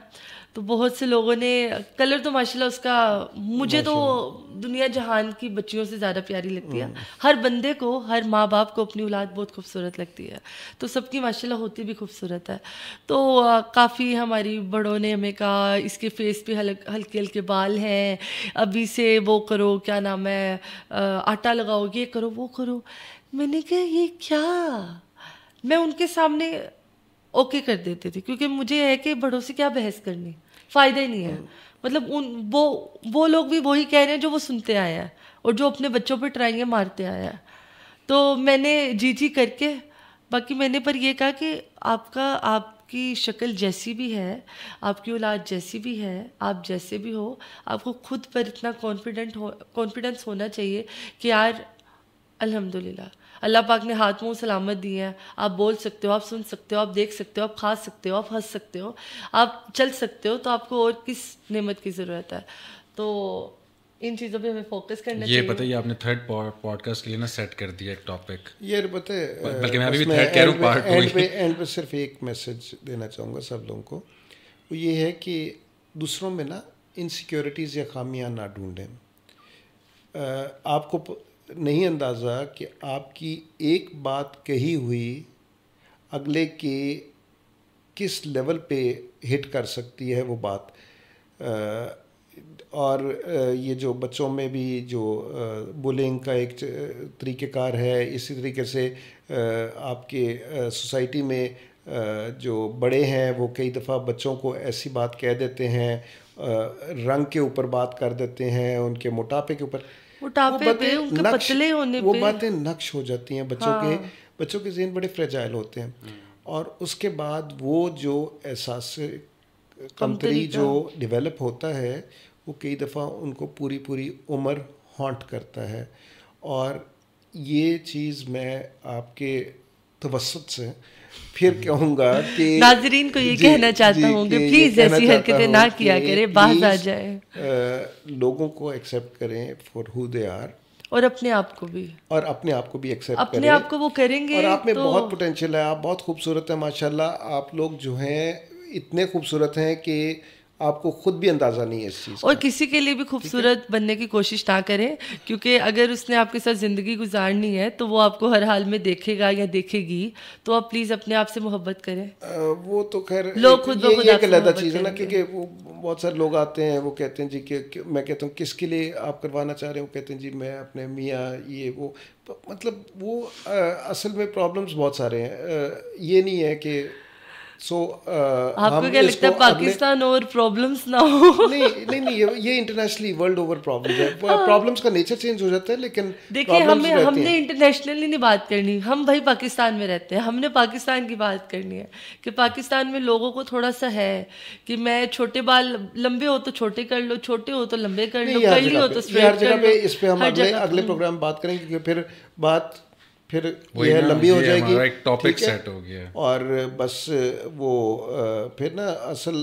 तो बहुत से लोगों ने, कलर तो माशाल्लाह उसका, मुझे तो दुनिया जहान की बच्चियों से ज़्यादा प्यारी लगती है। हर बंदे को, हर माँ बाप को अपनी औलाद बहुत खूबसूरत लगती है, तो सबकी माशाल्लाह होती भी खूबसूरत है। तो काफ़ी हमारी बड़ों ने हमें कहा इसके फेस पे हल्के हल्के बाल हैं, अभी से वो करो, क्या नाम है, आटा लगाओ, ये करो वो करो। मैंने कहा ये क्या, मैं उनके सामने ओके कर देते थे, क्योंकि मुझे है कि बड़ों से क्या बहस करनी, फ़ायदा ही नहीं है। मतलब वो लोग भी वही कह रहे हैं जो वो सुनते आए हैं और जो अपने बच्चों पे ट्राइंगे मारते आए हैं। तो मैंने जी करके, बाकी मैंने पर ये कहा कि आपकी शक्ल जैसी भी है, आपकी औलाद जैसी भी है, आप जैसे भी हो, आपको खुद पर इतना कॉन्फिडेंस होना चाहिए कि यार अल्हम्दुलिल्लाह अल्लाह पाक ने हाथ मुंह सलामत दिए हैं, आप बोल सकते हो, आप सुन सकते हो, आप देख सकते हो, आप खा सकते हो, आप हंस सकते हो, आप चल सकते हो, तो आपको और किस नेमत की ज़रूरत है? तो इन चीज़ों पे हमें फोकस करना चाहिए। ये पता है, आपने थर्ड पॉडकास्ट के लिए ना सेट कर दिया एक टॉपिक। ये पता है, बल्कि मैं अभी भी थर्ड कह रहा हूँ, पार्ट एंड पे सिर्फ एक मैसेज देना चाहूँगा सब लोगों को, वो ये है कि दूसरों में ना इनसिक्योरिटीज़ या खामियां ना ढूंढें। आपको नहीं अंदाज़ा कि आपकी एक बात कही हुई अगले के किस लेवल पे हिट कर सकती है वो बात। और ये जो बच्चों में भी जो बुलिंग का एक तरीक़ेकार है, इसी तरीके से आपके सोसाइटी में जो बड़े हैं वो कई दफ़ा बच्चों को ऐसी बात कह देते हैं, रंग के ऊपर बात कर देते हैं, उनके मोटापे के ऊपर, मोटापे पे, उनके पतले होने पे, वो बातें नक्श हो जाती हैं बच्चों के ज़हन बड़े फ्रेजाइल होते हैं। और उसके बाद वो जो एहसास कमतरी जो डेवलप होता है वो कई दफ़ा उनको पूरी उम्र हॉन्ट करता है। और ये चीज़ मैं आपके तवस्सुत से फिर कहूँगा कि नाज़रीन को ये कहना चाहता हूँ कि प्लीज़ ऐसी हरकतें ना किया करें, बाहर आ जाए, लोगों को एक्सेप्ट करें फॉर हु दे आर, और अपने आप को भी एक्सेप्ट करें। अपने आप को वो करेंगे और आप में बहुत पोटेंशियल है, आप बहुत खूबसूरत हैं माशाल्लाह। आप लोग जो हैं इतने खूबसूरत हैं कि आपको खुद भी अंदाज़ा नहीं है इस चीज़ और किसी के लिए भी खूबसूरत बनने की कोशिश ना करें, क्योंकि अगर उसने आपके साथ ज़िंदगी गुजारनी है तो वो आपको हर हाल में देखेगा या देखेगी। तो आप प्लीज़ अपने आप से मोहब्बत करें। वो तो खैर लोग खुद ब खुद एक अलग चीज़ है ना, क्योंकि वो बहुत सारे लोग आते हैं, वो कहते हैं जी कि मैं कहता हूँ किसके लिए आप करवाना चाह रहे हो, कहते हैं जी मैं अपने मियाँ ये वो, मतलब वो असल में प्रॉब्लम्स बहुत सारे हैं। ये नहीं है कि आपको क्या लगता है पाकिस्तान और प्रॉब्लम्स ना हो? नहीं ये इंटरनेशनली वर्ल्ड ओवर प्रॉब्लम्स है। प्रॉब्लम्स का नेचर चेंज हो जाता है, लेकिन देखिए हमने इंटरनेशनली नहीं बात करनी, हम भाई पाकिस्तान में रहते हैं, हमने पाकिस्तान की बात करनी है कि पाकिस्तान में लोगों को थोड़ा सा है कि मैं छोटे बाल लंबे हो तो छोटे कर लो, छोटे हो तो लंबे कर लो, कर्ली हो तो स्ट्रेट कर लो। इस पे हम अगले प्रोग्राम बात करेंगे, क्योंकि फिर यह लंबी हो जाएगी, एक टॉपिक सेट हो गया। और बस वो फिर ना असल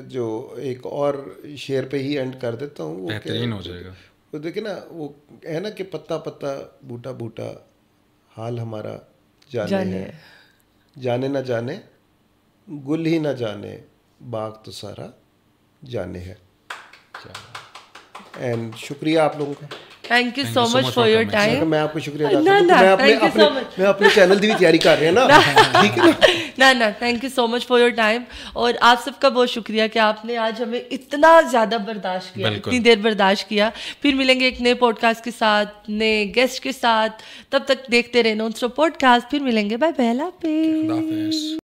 जो एक और शेर पे ही एंड कर देता हूँ, बेहतरीन हो जाएगा। वो देखिए ना, वो है ना कि पत्ता पत्ता बूटा बूटा हाल हमारा जाने है, जाने ना जाने गुल ही ना जाने बाग तो सारा जाने है। एंड शुक्रिया आप लोगों का। Thank you so much for your time. मैं आपको शुक्रिया अदा करता हूं। मैं अपने चैनल की भी तैयारी कर रहे हैं ना, ठीक है ना thank you so much for your time. और आप सबका बहुत शुक्रिया कि आपने आज हमें इतना ज़्यादा बर्दाश्त किया, इतनी देर बर्दाश्त किया। फिर मिलेंगे एक नए पॉडकास्ट के साथ, नए गेस्ट के साथ। तब तक देखते रहना नॉन स्टॉप पॉडकास्ट। फिर मिलेंगे, बाय बाय।